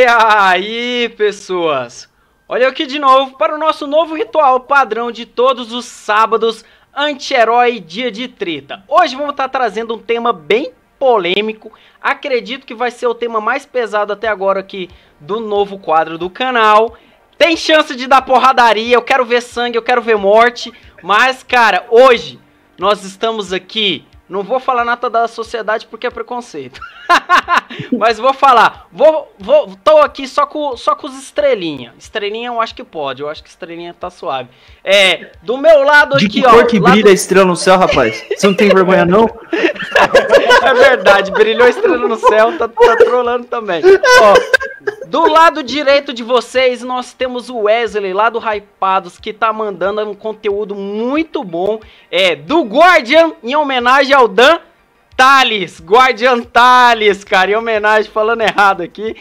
aí, pessoas? Olha eu aqui de novo para o nosso novo ritual padrão de todos os sábados, anti-herói dia de treta. Hoje vamos estar trazendo um tema bem polêmico, acredito que vai ser o tema mais pesado até agora aqui do novo quadro do canal. Tem chance de dar porradaria, eu quero ver sangue, eu quero ver morte, mas cara, hoje nós estamos aqui, não vou falar nada da sociedade porque é preconceito, mas vou falar, tô aqui só com os estrelinha, estrelinha eu acho que pode, eu acho que estrelinha tá suave. Do meu lado aqui, de que cor que brilha a estrela no céu, rapaz? Você não tem vergonha não? É verdade, brilhou a estrela no céu, tá trolando também. Ó, do lado direito de vocês, nós temos o Wesley, lá do Hypados, que tá mandando um conteúdo muito bom, do Guardian, em homenagem ao Dan Thales, Guardian Thales, cara, em homenagem, falando errado aqui,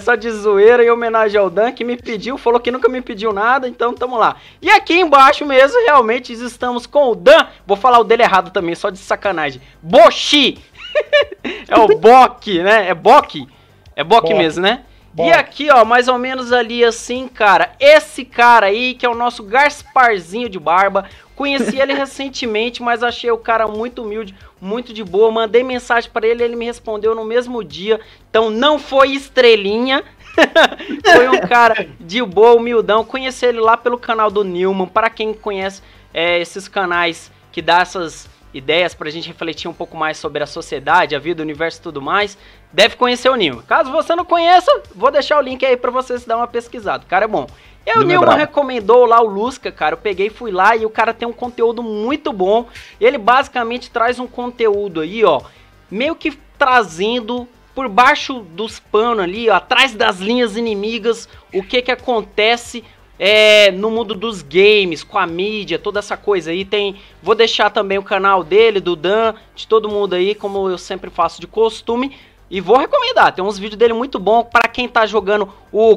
só de zoeira, em homenagem ao Dan, que me pediu, falou que nunca me pediu nada, então tamo lá. E aqui embaixo mesmo, realmente, estamos com o Dan, vou falar o dele errado também, só de sacanagem, Boshi, é o Bok, né, é Bok mesmo, né? Bom. E aqui, ó, mais ou menos ali assim, cara, esse cara aí, que é o nosso Gasparzinho de barba, conheci ele recentemente, mas achei o cara muito humilde, muito de boa, mandei mensagem pra ele, ele me respondeu no mesmo dia, então não foi estrelinha, foi um cara de boa, humildão, conheci ele lá pelo canal do Newman, para quem conhece esses canais que dá essas ideias pra gente refletir um pouco mais sobre a sociedade, a vida, o universo e tudo mais, deve conhecer o Nilman. Caso você não conheça, vou deixar o link aí pra você se dar uma pesquisada, o cara é bom. E o Nilman recomendou lá o Lusca, cara, eu peguei, fui lá e o cara tem um conteúdo muito bom, ele basicamente traz um conteúdo aí, ó, meio que trazendo por baixo dos panos ali, ó, atrás das linhas inimigas, o que que acontece no mundo dos games, com a mídia, toda essa coisa aí. Vou deixar também o canal dele, do Dan, de todo mundo aí, como eu sempre faço de costume. E vou recomendar, tem uns vídeos dele muito bom para quem tá jogando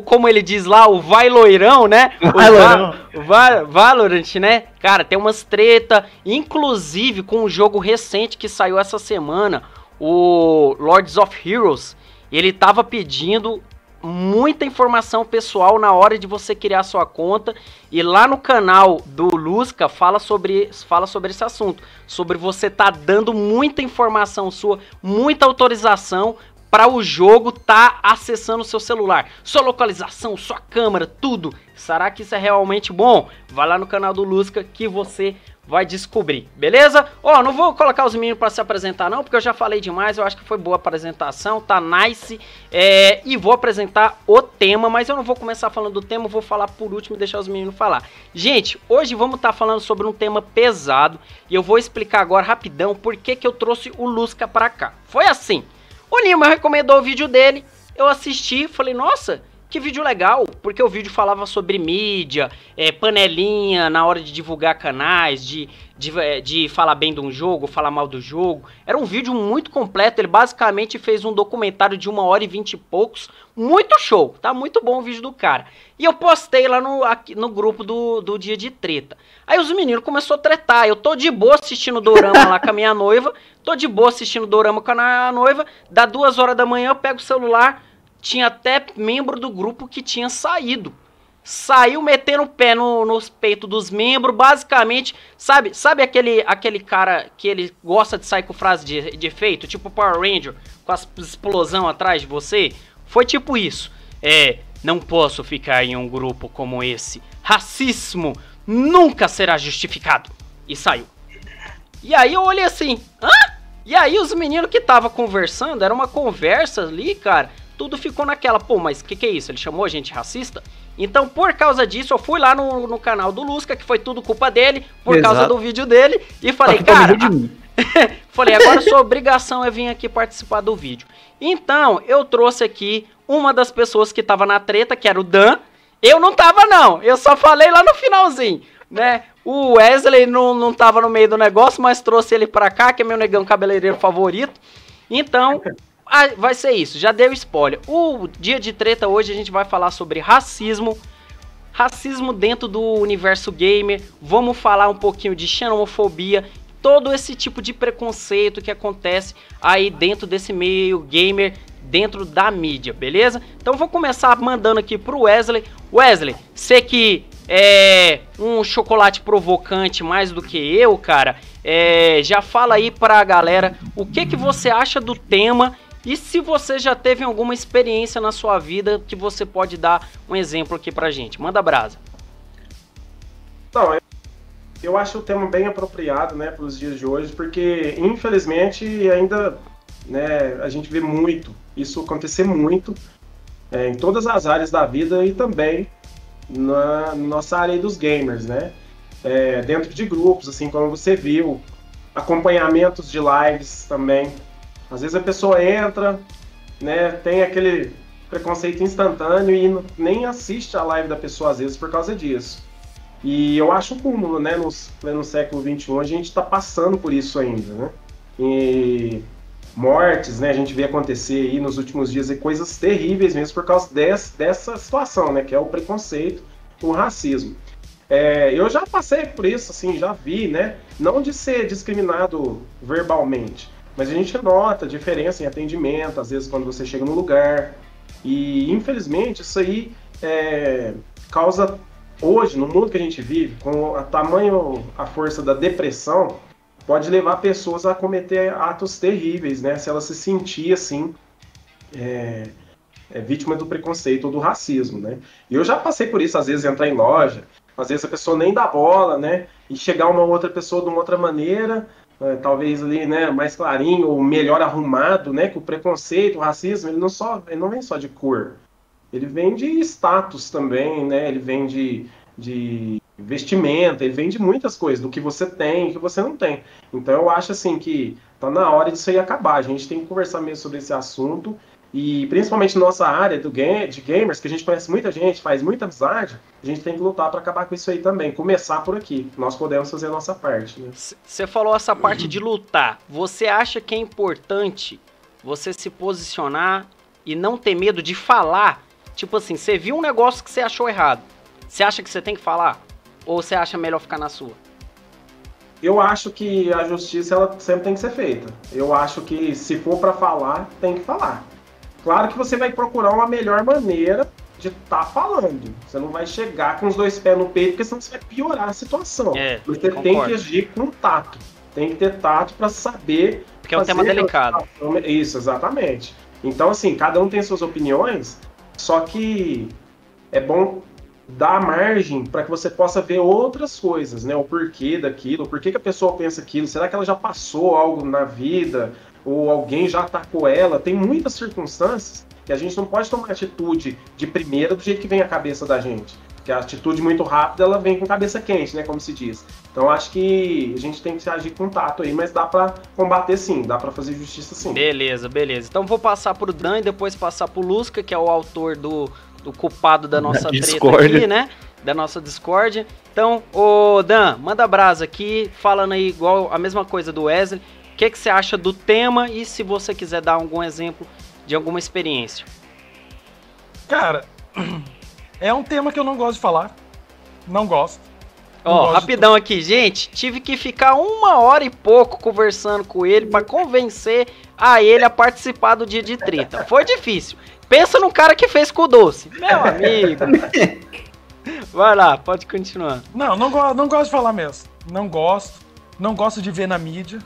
como ele diz lá, o Vai Loirão, né? O Valorant, né? Cara, tem umas treta, inclusive com um jogo recente que saiu essa semana, o Lords of Heroes, ele tava pedindo muita informação pessoal na hora de você criar sua conta, e lá no canal do Lusca fala sobre esse assunto, sobre você tá dando muita informação sua, muita autorização para o jogo tá acessando o seu celular, sua localização, sua câmera, tudo. Será que isso é realmente bom? Vai lá no canal do Lusca que você vai descobrir, beleza? Ó, não vou colocar os meninos para se apresentar não, porque eu já falei demais, eu acho que foi boa a apresentação, tá nice, e vou apresentar o tema, mas eu não vou começar falando do tema, vou falar por último e deixar os meninos falar. Gente, hoje vamos estar falando sobre um tema pesado, e eu vou explicar agora rapidão por que que eu trouxe o Lusca pra cá. Foi assim, o Nilman recomendou o vídeo dele, eu assisti, falei, nossa, que vídeo legal, porque o vídeo falava sobre mídia, panelinha na hora de divulgar canais, de falar bem de um jogo, falar mal do jogo. Era um vídeo muito completo, ele basicamente fez um documentário de 1h20 e poucos, muito show, tá muito bom o vídeo do cara. E eu postei lá no grupo do Dia de Treta. Aí os meninos começaram a tretar, eu tô de boa assistindo Dorama lá com a minha noiva, tô de boa assistindo Dorama com a minha noiva, dá 2 horas da manhã eu pego o celular, tinha até membro do grupo que tinha saído. Saiu metendo o pé nos peitos dos membros, basicamente, sabe aquele cara que ele gosta de sair com frase de efeito, tipo Power Ranger, com as explosão atrás de você? Foi tipo isso. Não posso ficar em um grupo como esse. Racismo nunca será justificado. E saiu. E aí eu olhei assim, hã? E aí os meninos que estavam conversando, era uma conversa ali, cara, tudo ficou naquela, pô, mas que é isso? Ele chamou a gente racista? Então, por causa disso, eu fui lá no canal do Lusca, que foi tudo culpa dele, por causa do vídeo dele, e falei, cara, falei, agora sua obrigação é vir aqui participar do vídeo. Então, eu trouxe aqui uma das pessoas que tava na treta, que era o Dan. Eu não tava não, eu só falei lá no finalzinho, né? O Wesley não tava no meio do negócio, mas trouxe ele pra cá, que é meu negão cabeleireiro favorito. Então, vai ser isso, já deu spoiler. O Dia de Treta hoje a gente vai falar sobre racismo dentro do universo gamer. Vamos falar um pouquinho de xenofobia, todo esse tipo de preconceito que acontece aí dentro desse meio gamer dentro da mídia, beleza? Então vou começar mandando aqui pro Wesley. Wesley, você que é um chocolate provocante mais do que eu, cara, já fala aí pra galera o que você acha do tema e se você já teve alguma experiência na sua vida que você pode dar um exemplo aqui pra gente. Manda brasa. Então, eu acho o tema bem apropriado, né, para os dias de hoje, porque infelizmente ainda, né, a gente vê muito isso acontecer muito em todas as áreas da vida e também na nossa área aí dos gamers, né? Dentro de grupos, assim como você viu, acompanhamentos de lives também. Às vezes a pessoa entra, né, tem aquele preconceito instantâneo e nem assiste a live da pessoa às vezes por causa disso. E eu acho o cúmulo, né, no século XXI a gente está passando por isso ainda, né? E mortes, né, a gente vê acontecer aí nos últimos dias coisas terríveis mesmo por causa dessa situação, né, que é o preconceito, o racismo. Eu já passei por isso, assim, já vi, né, não de ser discriminado verbalmente, mas a gente nota a diferença em atendimento, às vezes quando você chega no lugar, e infelizmente isso aí causa, hoje, no mundo que a gente vive, com a força da depressão, pode levar pessoas a cometer atos terríveis, né? Se ela se sentir, assim, vítima do preconceito ou do racismo, né? E eu já passei por isso, às vezes, entrar em loja, às vezes a pessoa nem dá bola, né? E chegar uma outra pessoa de uma outra maneira, talvez ali, né, mais clarinho ou melhor arrumado, né? Que o preconceito, o racismo, ele não vem só de cor. Ele vem de status também, né? Ele vem de vestimenta, ele vem de muitas coisas, do que você tem e que você não tem. Então eu acho assim que tá na hora disso aí acabar. A gente tem que conversar mesmo sobre esse assunto e principalmente nossa área de gamers, que a gente conhece muita gente, faz muita amizade, a gente tem que lutar para acabar com isso aí também. Começar por aqui. Nós podemos fazer a nossa parte. Você falou essa parte de lutar. Você acha que é importante você se posicionar e não ter medo de falar? Tipo assim, você viu um negócio que você achou errado. Você acha que você tem que falar? Ou você acha melhor ficar na sua? Eu acho que a justiça ela sempre tem que ser feita. Eu acho que se for para falar, tem que falar. Claro que você vai procurar uma melhor maneira de estar falando. Você não vai chegar com os dois pés no peito, porque senão você vai piorar a situação. Você concordo. tem que agir com tato. Tem que ter tato para saber... Porque é um tema delicado. Isso, exatamente. Então, assim, cada um tem suas opiniões, só que é bom dar margem para que você possa ver outras coisas, né? O porquê daquilo, o porquê que a pessoa pensa aquilo, será que ela já passou algo na vida, ou alguém já atacou ela? Tem muitas circunstâncias que a gente não pode tomar atitude de primeira do jeito que vem a cabeça da gente. Porque a atitude muito rápida, ela vem com cabeça quente, né? Como se diz. Então acho que a gente tem que agir com tato aí, mas dá para combater sim, dá para fazer justiça sim. Beleza. Então vou passar pro Dan e depois passar pro Lusca, que é o autor do culpado da nossa treta aqui, né? Da nossa Discord. Então, ô Dan, manda brasa aqui, falando aí igual a mesma coisa do Wesley. O que você acha do tema e se você quiser dar algum exemplo de alguma experiência? Cara, é um tema que eu não gosto de falar. Não gosto. Ó, rapidão aqui, gente. Tive que ficar 1h e pouco conversando com ele pra convencer a ele a participar do dia de treta. Foi difícil. Pensa no cara que fez com o Doce. Meu amigo. Vai lá, pode continuar. Não gosto de falar mesmo. Não gosto. Não gosto de ver na mídia.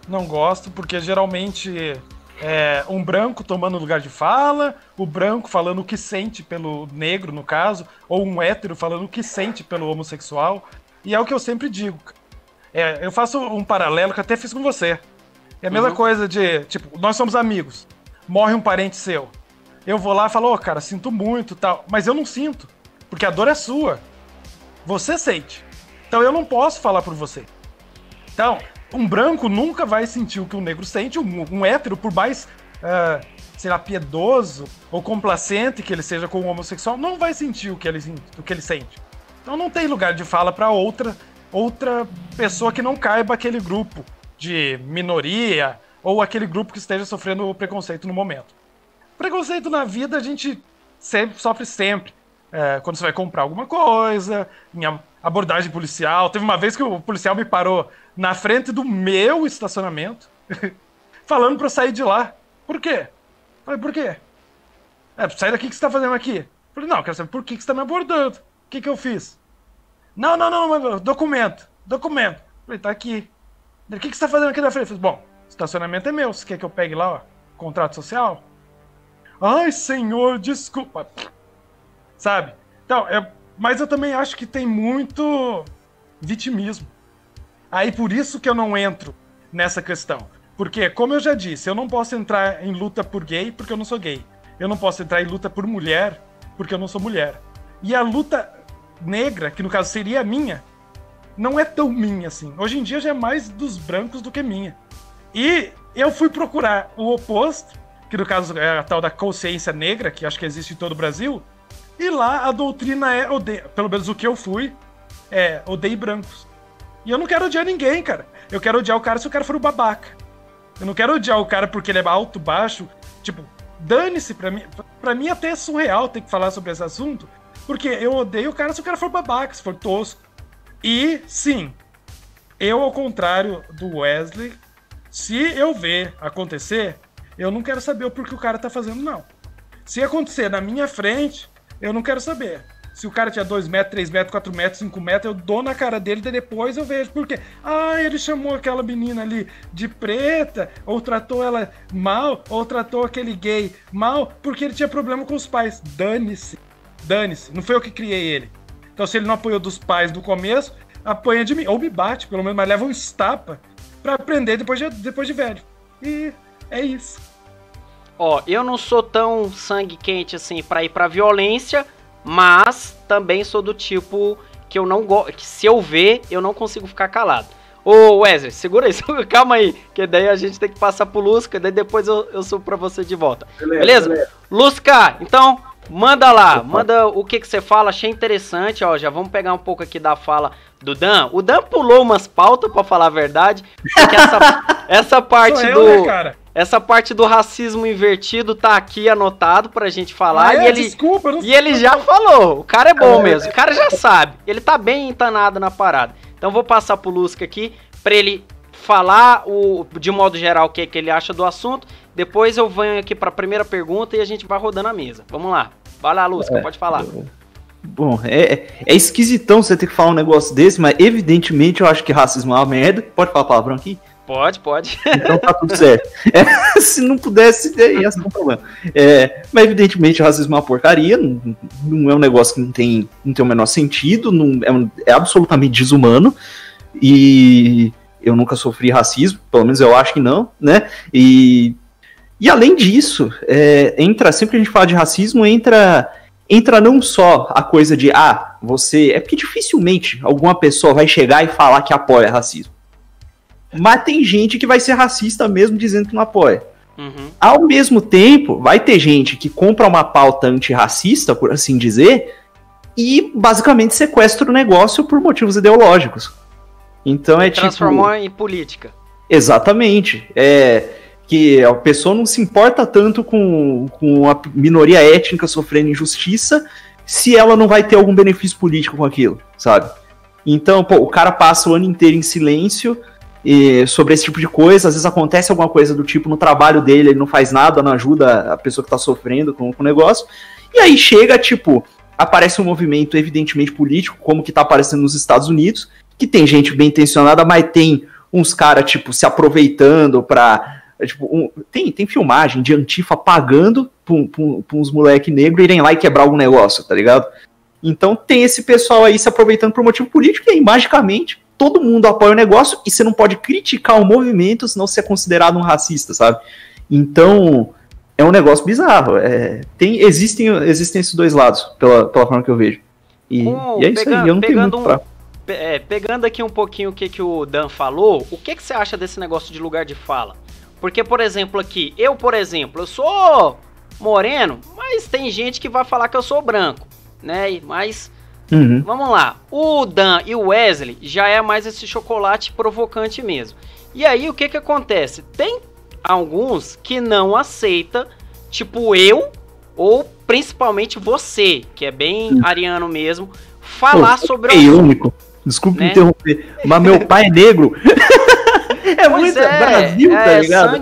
Não gosto, porque geralmente é um branco tomando lugar de fala, o branco falando o que sente pelo negro, no caso, ou um hétero falando o que sente pelo homossexual. E é o que eu sempre digo. Eu faço um paralelo que até fiz com você. É a mesma coisa de, tipo, nós somos amigos. Morre um parente seu. Eu vou lá e falo, cara, sinto muito e tal. Mas eu não sinto, porque a dor é sua. Você sente. Então eu não posso falar por você. Então, um branco nunca vai sentir o que um negro sente. Um hétero, por mais, sei lá, piedoso ou complacente que ele seja com o homossexual, não vai sentir o que ele sente. Então não tem lugar de fala para outra pessoa que não caiba aquele grupo de minoria ou aquele grupo que esteja sofrendo preconceito no momento. Preconceito na vida a gente sofre sempre. Quando você vai comprar alguma coisa, em abordagem policial. Teve uma vez que o policial me parou na frente do meu estacionamento, falando pra eu sair de lá. Por quê? Falei, por quê? Sai daqui, o que você tá fazendo aqui? Falei, não, quero saber por que você tá me abordando. O que eu fiz? Não, documento. Falei, tá aqui. O que você tá fazendo aqui na frente? Falei, bom, estacionamento é meu, você quer que eu pegue lá, ó, contrato social? Ai, senhor, desculpa. Sabe? Então, mas eu também acho que tem muito vitimismo. Aí por isso que eu não entro nessa questão. Porque, como eu já disse, eu não posso entrar em luta por gay porque eu não sou gay. Eu não posso entrar em luta por mulher porque eu não sou mulher. E a luta negra, que no caso seria a minha, não é tão minha assim. Hoje em dia já é mais dos brancos do que minha. E eu fui procurar o oposto, que no caso é a tal da consciência negra, que acho que existe em todo o Brasil, e lá a doutrina é pelo menos o que eu fui, odeie brancos. E eu não quero odiar ninguém, cara. Eu quero odiar o cara se o cara for um babaca. Eu não quero odiar o cara porque ele é alto, baixo, tipo, dane-se pra mim. Pra mim até é surreal ter que falar sobre esse assunto, porque eu odeio o cara se o cara for babaca, se for tosco. E, sim, eu, ao contrário do Wesley, se eu ver acontecer, eu não quero saber o porquê o cara tá fazendo, não. Se acontecer na minha frente, eu não quero saber. Se o cara tinha 2 metros, 3 metros, 4 metros, 5 metros, eu dou na cara dele e depois eu vejo por quê. Ah, ele chamou aquela menina ali de preta, ou tratou ela mal, ou tratou aquele gay mal, porque ele tinha problema com os pais. Dane-se. Dane-se. Não foi eu que criei ele. Então se ele não apoiou dos pais no começo, apanha de mim. Ou me bate, pelo menos, mas leva um estapa pra aprender depois de velho. E é isso. Ó, eu não sou tão sangue quente assim pra ir pra violência, mas também sou do tipo que eu não gosto, que se eu ver, eu não consigo ficar calado. Ô Wesley, segura aí, calma aí, que daí a gente tem que passar pro Lusca, daí depois eu subo pra você de volta. Beleza? Lusca, então, manda lá, manda o que você fala, achei interessante, ó, já vamos pegar um pouco aqui da fala do Dan. O Dan pulou umas pautas, pra falar a verdade, porque essa parte né, cara? Essa parte do racismo invertido tá aqui anotado pra gente falar. E ele, desculpa, e ele já falou. O cara é bom mesmo. O cara já sabe. Ele tá bem entanado na parada. Então vou passar pro Lusca aqui pra ele falar de modo geral o que ele acha do assunto. Depois eu venho aqui pra primeira pergunta e a gente vai rodando a mesa. Vamos lá. Vai lá, Lusca, pode falar. Bom, é esquisitão você ter que falar um negócio desse, mas evidentemente eu acho que racismo é uma merda. Pode falar palavrão aqui? Pode. Então tá tudo certo. Se não pudesse, ia ser um problema. Mas evidentemente o racismo é uma porcaria, não é um negócio que não tem o menor sentido, é absolutamente desumano, e eu nunca sofri racismo, pelo menos eu acho que não, né? E além disso, sempre que a gente fala de racismo, entra não só a coisa de, você... É porque dificilmente alguma pessoa vai chegar e falar que apoia racismo. Mas tem gente que vai ser racista mesmo dizendo que não apoia. Uhum. Ao mesmo tempo, vai ter gente que compra uma pauta antirracista, por assim dizer, e basicamente sequestra o negócio por motivos ideológicos. Então transformou em política. Exatamente. Que a pessoa não se importa tanto com a minoria étnica sofrendo injustiça se ela não vai ter algum benefício político com aquilo, sabe? Então, o cara passa o ano inteiro em silêncio sobre esse tipo de coisa, às vezes acontece alguma coisa do tipo no trabalho dele, ele não faz nada, não ajuda a pessoa que tá sofrendo com o negócio, e aí chega, aparece um movimento evidentemente político, como que tá aparecendo nos Estados Unidos, que tem gente bem intencionada, mas tem uns caras, se aproveitando pra... tem filmagem de Antifa pagando pra uns moleque negros irem lá e quebrar algum negócio, tá ligado? Então tem esse pessoal aí se aproveitando por motivo político, e aí magicamente todo mundo apoia o negócio e você não pode criticar o movimento senão você é considerado um racista, sabe? Então, é um negócio bizarro. Existem esses dois lados, pela forma que eu vejo. E é isso aí, eu não tenho muito pra... Pegando aqui um pouquinho o que o Dan falou, o que você acha desse negócio de lugar de fala? Porque, por exemplo, aqui, eu sou moreno, mas tem gente que vai falar que eu sou branco, né? Mas... Uhum. Vamos lá, o Dan e o Wesley já é mais esse chocolate provocante mesmo. E aí o que acontece? Tem alguns que não aceita, eu, ou principalmente você, que é bem ariano mesmo, falar sobre o assunto. Único. Desculpa me interromper, mas meu pai é negro. Muito Brasil, tá ligado?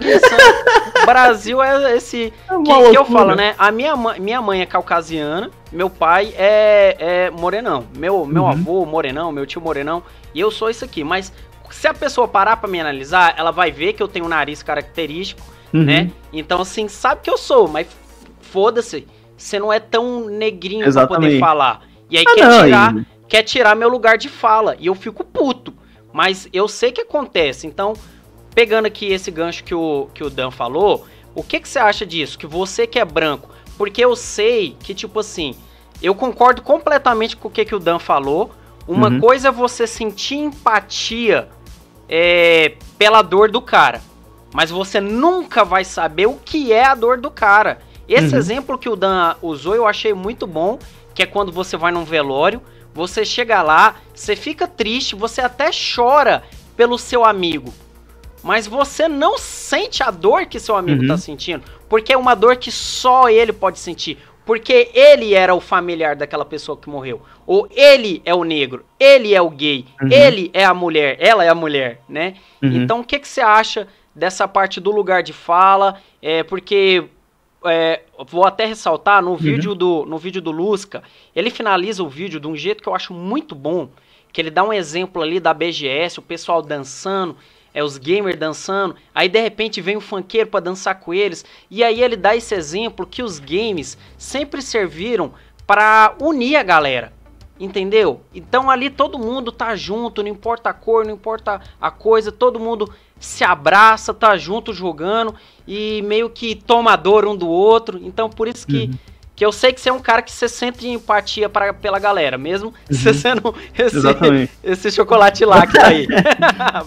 Brasil é esse... que eu falo, né? A minha mãe é caucasiana, meu pai é morenão. Meu avô morenão, meu tio morenão, e eu sou isso aqui. Mas se a pessoa parar pra me analisar, ela vai ver que eu tenho um nariz característico, né? Então, assim, sabe que eu sou, mas foda-se. Você não é tão negrinho pra poder falar. E aí quer tirar meu lugar de fala. E eu fico puto. Mas eu sei que acontece. Então, pegando aqui esse gancho que o Dan falou, o que você acha disso? Que você que é branco. Porque eu sei que, tipo assim, eu concordo completamente com o que o Dan falou. Uma coisa é você sentir empatia pela dor do cara. Mas você nunca vai saber o que é a dor do cara. Esse exemplo que o Dan usou eu achei muito bom, que é quando você vai num velório, você chega lá, você fica triste, você até chora pelo seu amigo, mas você não sente a dor que seu amigo tá sentindo, porque é uma dor que só ele pode sentir, porque ele era o familiar daquela pessoa que morreu, ou ele é o negro, ele é o gay, ele é a mulher, ela é a mulher, né? Então o que você acha dessa parte do lugar de fala? Porque... vou até ressaltar, no vídeo do Lusca, ele finaliza o vídeo de um jeito que eu acho muito bom, que ele dá um exemplo ali da BGS, o pessoal dançando, os gamers dançando, aí de repente vem um funkeiro pra dançar com eles, e aí ele dá esse exemplo que os games sempre serviram pra unir a galera, entendeu? Então ali todo mundo tá junto, não importa a cor, não importa a coisa, todo mundo se abraça, tá junto jogando e meio que toma a dor um do outro. Então por isso que eu sei que você é um cara que você sente empatia pela galera, mesmo você sendo esse chocolate lá que tá aí.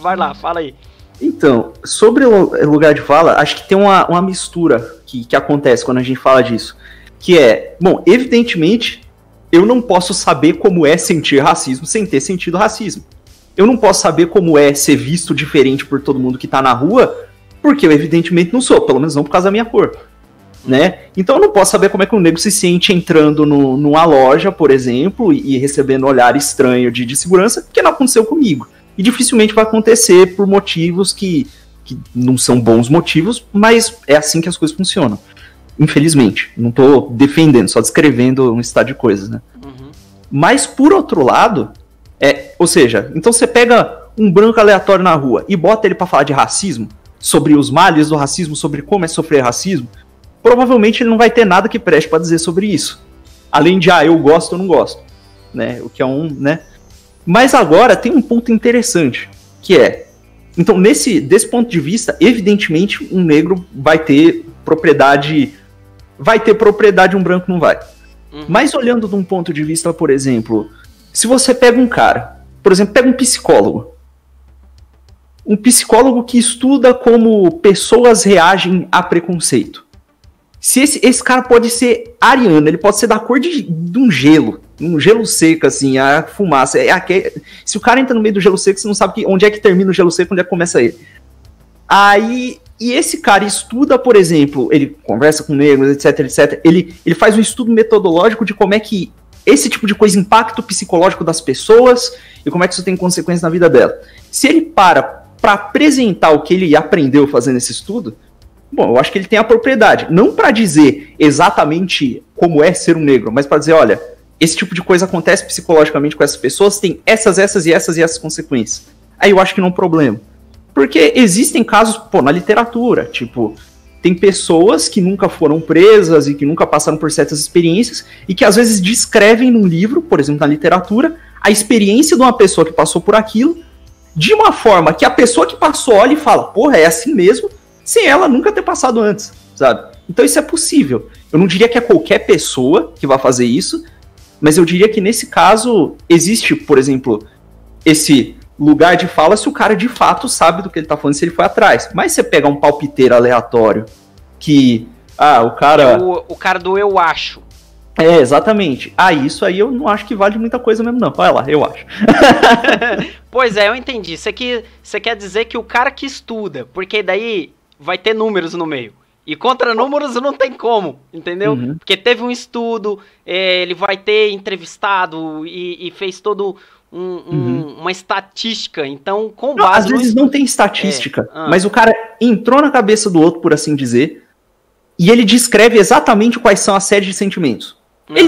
Vai lá, fala aí. Então, sobre o lugar de fala, acho que tem uma mistura que acontece quando a gente fala disso. Que bom, evidentemente, eu não posso saber como é sentir racismo sem ter sentido racismo. Eu não posso saber como é ser visto diferente por todo mundo que tá na rua, porque eu evidentemente não sou, pelo menos não por causa da minha cor, né? Então eu não posso saber como é que um negro se sente entrando numa loja, por exemplo, e recebendo um olhar estranho de segurança, porque não aconteceu comigo. E dificilmente vai acontecer por motivos que não são bons motivos, mas é assim que as coisas funcionam. Infelizmente. Não tô defendendo, só descrevendo um estado de coisas, né? Mas por outro lado... ou seja, então você pega um branco aleatório na rua e bota ele pra falar de racismo, sobre os males do racismo, sobre como é sofrer racismo, provavelmente ele não vai ter nada que preste pra dizer sobre isso. Além de, eu gosto ou não gosto, né? O que é né? Mas agora tem um ponto interessante, que então desse ponto de vista, evidentemente um negro vai ter propriedade, um branco não vai. Mas olhando de um ponto de vista, por exemplo... Se você pega um cara, por exemplo, pega um psicólogo que estuda como pessoas reagem a preconceito. Se esse cara pode ser ariano, ele pode ser da cor de um gelo seco, assim, a fumaça. Se o cara entra no meio do gelo seco, você não sabe onde é que termina o gelo seco, onde é que começa ele. E esse cara estuda, por exemplo, ele conversa com negros, etc, ele faz um estudo metodológico de como é que esse tipo de coisa impacta o psicológico das pessoas e como é que isso tem consequência na vida dela. Se ele para apresentar o que ele aprendeu fazendo esse estudo, bom, eu acho que ele tem a propriedade. Não para dizer exatamente como é ser um negro, mas para dizer, olha, esse tipo de coisa acontece psicologicamente com essas pessoas, tem essas consequências. Aí eu acho que não é um problema. Porque existem casos, na literatura, tipo... Tem pessoas que nunca foram presas e que nunca passaram por certas experiências e que às vezes descrevem num livro, por exemplo, na literatura, a experiência de uma pessoa que passou por aquilo de uma forma que a pessoa que passou olha e fala, porra, é assim mesmo, sem ela nunca ter passado antes, sabe? Então isso é possível. Eu não diria que é qualquer pessoa que vai fazer isso, mas eu diria que nesse caso existe, por exemplo, esse lugar de fala se o cara de fato sabe do que ele tá falando, se ele foi atrás. Mas você pega um palpiteiro aleatório que, o cara... O cara do eu acho. Exatamente. Isso aí eu não acho que vale muita coisa mesmo, não. Vai lá, eu acho. Pois eu entendi. Você quer dizer que o cara que estuda, porque daí vai ter números no meio. E contra números não tem como, entendeu? Porque teve um estudo, ele vai ter entrevistado e fez todo uma estatística. Então, com Não, base às vezes não tem estatística, É, mas o cara entrou na cabeça do outro, por assim dizer, e ele descreve exatamente quais são as séries de sentimentos. Ele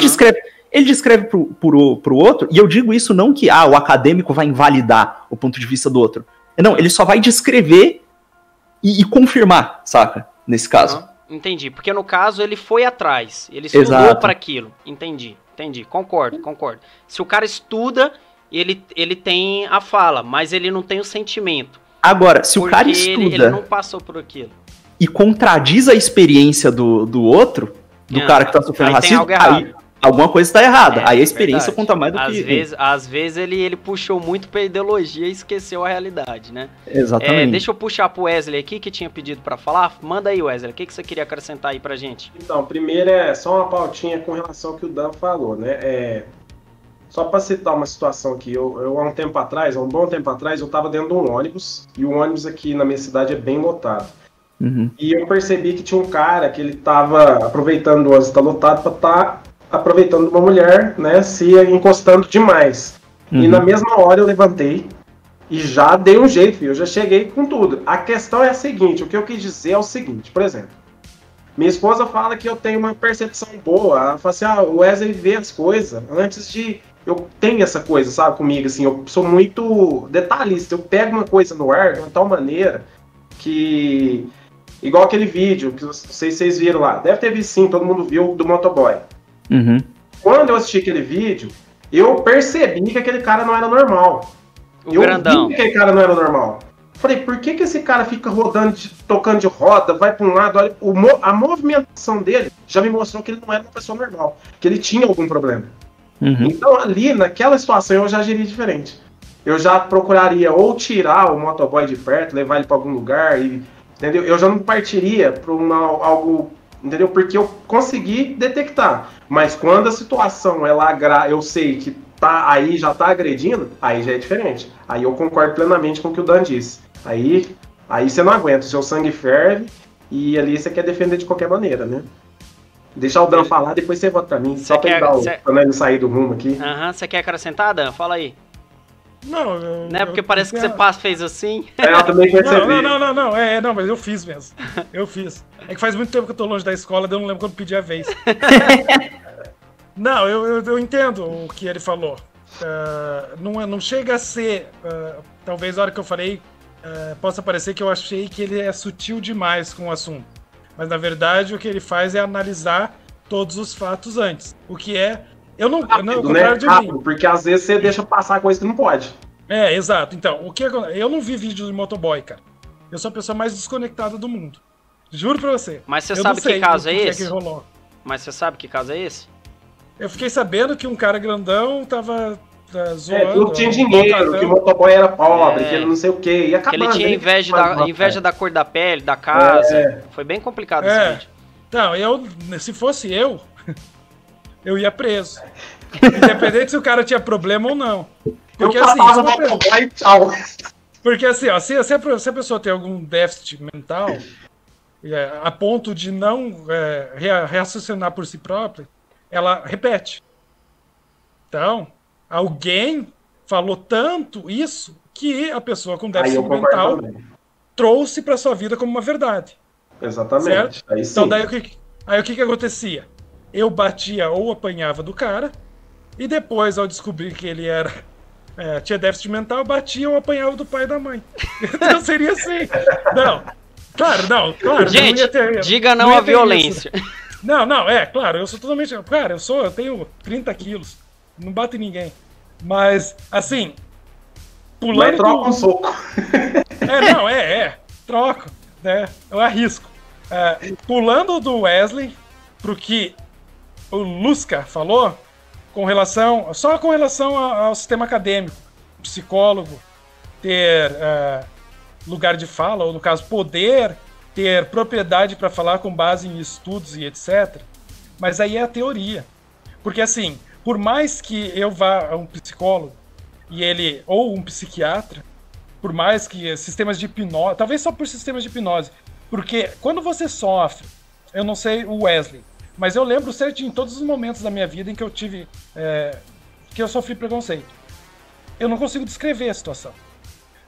descreve pro outro, e eu digo isso não que o acadêmico vai invalidar o ponto de vista do outro. Não, ele só vai descrever e confirmar, saca? Nesse caso. Entendi, porque no caso ele foi atrás, ele estudou para aquilo. Entendi, concordo. Se o cara estuda, ele tem a fala, mas ele não tem o sentimento. Agora, se o cara estuda... Ele não passou por aquilo. E contradiz a experiência do outro, do cara que tá sofrendo racismo, aí alguma coisa está errada. Aí a experiência conta mais do que... Às vezes ele puxou muito pra ideologia e esqueceu a realidade, né? Exatamente. Deixa eu puxar pro Wesley aqui, que tinha pedido pra falar. Manda aí, Wesley, o que você queria acrescentar aí pra gente? Então, primeiro é só uma pautinha com relação ao que o Dan falou, né? Só para citar uma situação aqui, eu há um bom tempo atrás, eu estava dentro de um ônibus, e o ônibus aqui na minha cidade é bem lotado. Uhum. E eu percebi que tinha um cara que ele estava aproveitando o ônibus estar lotado para estar aproveitando uma mulher, né, se encostando demais. E na mesma hora eu levantei e já dei um jeito, filho, eu já cheguei com tudo. A questão é a seguinte, o que eu quis dizer é o seguinte, por exemplo, minha esposa fala que eu tenho uma percepção boa, ela fala assim, o Wesley vê as coisas antes de... Eu tenho essa coisa, sabe, comigo, assim, eu sou muito detalhista, eu pego uma coisa no ar de uma tal maneira que... Igual aquele vídeo que vocês viram lá, deve ter visto sim, todo mundo viu, do motoboy. Uhum. Quando eu assisti aquele vídeo, eu percebi que aquele cara não era normal. Grandão. Vi que aquele cara não era normal. Falei, por que esse cara fica rodando, tocando de roda, vai para um lado, olha, a movimentação dele já me mostrou que ele não era uma pessoa normal, que ele tinha algum problema. Uhum. Então ali, naquela situação, eu já agiria diferente. Eu já procuraria ou tirar o motoboy de perto, levar ele para algum lugar, entendeu? Eu já não partiria para algo, entendeu? Porque eu consegui detectar. Mas quando a situação eu sei que aí já tá agredindo, aí já é diferente. Aí eu concordo plenamente com o que o Dan disse. Aí você não aguenta, o seu sangue ferve e ali você quer defender de qualquer maneira, né? Deixar o Dan falar, depois você vota pra mim. Só pra ele não sair do rumo aqui. Você quer acrescentar, Dan? Fala aí. Não, né? Porque parece que você fez assim. Eu também percebi. Não, mas eu fiz mesmo. Eu fiz. É que faz muito tempo que eu tô longe da escola, eu não lembro quando pedi a vez. Não, eu entendo o que ele falou. Não chega a ser... talvez a hora que eu falei possa parecer que eu achei que ele é sutil demais com o assunto. Mas, na verdade, o que ele faz é analisar todos os fatos antes. O que é... Rápido, né? Rápido, porque às vezes você deixa passar coisa que não pode. Exato. Então, eu não vi vídeo de motoboy, cara. Eu sou a pessoa mais desconectada do mundo. Juro pra você. Mas você sabe que caso é esse? Mas você sabe que caso é esse? Eu fiquei sabendo que um cara grandão tava zoando. Que não tinha dinheiro, que o motoboy era pobre, que ele não sei o quê. E acabando, que ele tinha inveja da cor da pele, da casa. Foi bem complicado esse vídeo. Não, se fosse eu ia preso. Independente se o cara tinha problema ou não. Porque Porque assim, ó, se a pessoa tem algum déficit mental a ponto de não raciocinar por si própria, ela repete. Então, alguém falou tanto isso que a pessoa com déficit mental trouxe para sua vida como uma verdade. Exatamente. Certo? Aí sim. Então, daí o que acontecia? Eu batia ou apanhava do cara, e depois, ao descobrir que ele tinha déficit mental, eu batia ou apanhava do pai e da mãe. Então seria assim. Claro. Gente, diga não à violência. Isso. Não, claro, eu sou totalmente... Cara, eu tenho 30 quilos, não bato em ninguém. Mas, assim, pulando... Mas troca um soco. Troco, né? Eu arrisco. Pulando do Wesley pro que o Lusca falou, só com relação ao sistema acadêmico, psicólogo, ter lugar de fala, ou no caso, poder ter propriedade para falar com base em estudos e etc. Mas aí é a teoria. Porque assim, por mais que eu vá a um psicólogo ou um psiquiatra, por mais que sistemas de hipnose, talvez só por sistemas de hipnose, porque quando você sofre, eu não sei o Wesley, mas eu lembro certinho em todos os momentos da minha vida em que eu tive, que eu sofri preconceito. eu não consigo descrever a situação.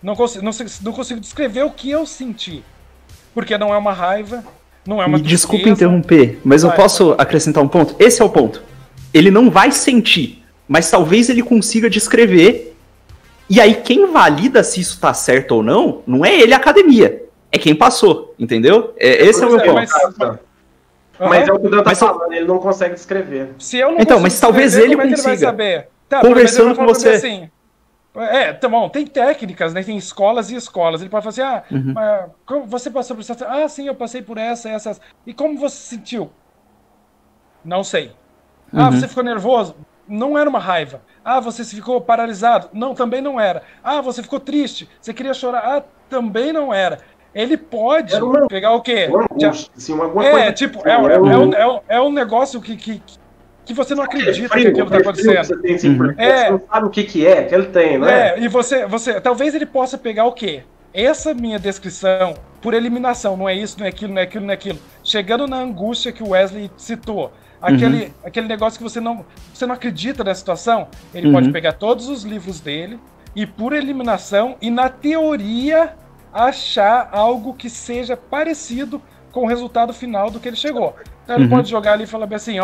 Não consigo descrever o que eu senti. Porque não é uma raiva, não é uma tristeza. Desculpa interromper, mas eu posso acrescentar um ponto? Esse é o ponto. Ele não vai sentir, mas talvez ele consiga descrever. E aí quem valida se isso tá certo ou não é ele a academia. É quem passou, entendeu? Esse é o meu ponto. Mas é o que o Dan tá falando, ele não consegue descrever. Se eu não então, mas talvez ele consiga. Ele vai saber? Tá, conversando com você. Assim, tá bom, tem técnicas, né? Tem escolas e escolas. Ele pode falar assim, como você passou por isso? Ah, sim, eu passei por essa. E como você se sentiu? Não sei. Ah, você ficou nervoso? Não era uma raiva. Ah, você ficou paralisado? Não, também não era. Ah, você ficou triste? Você queria chorar? Ah, também não era. Ele pode pegar o quê? É um negócio que você não acredita que aquilo está acontecendo. Você não sabe o que é que ele tem, né? E você, talvez ele possa pegar o quê? Essa minha descrição, por eliminação, não é isso, não é aquilo, não é aquilo, não é aquilo. Chegando na angústia que o Wesley citou, aquele negócio que você não acredita na situação, ele pode pegar todos os livros dele e, por eliminação, e na teoria, achar algo que seja parecido com o resultado final do que ele chegou. Então ele pode jogar ali e falar bem assim,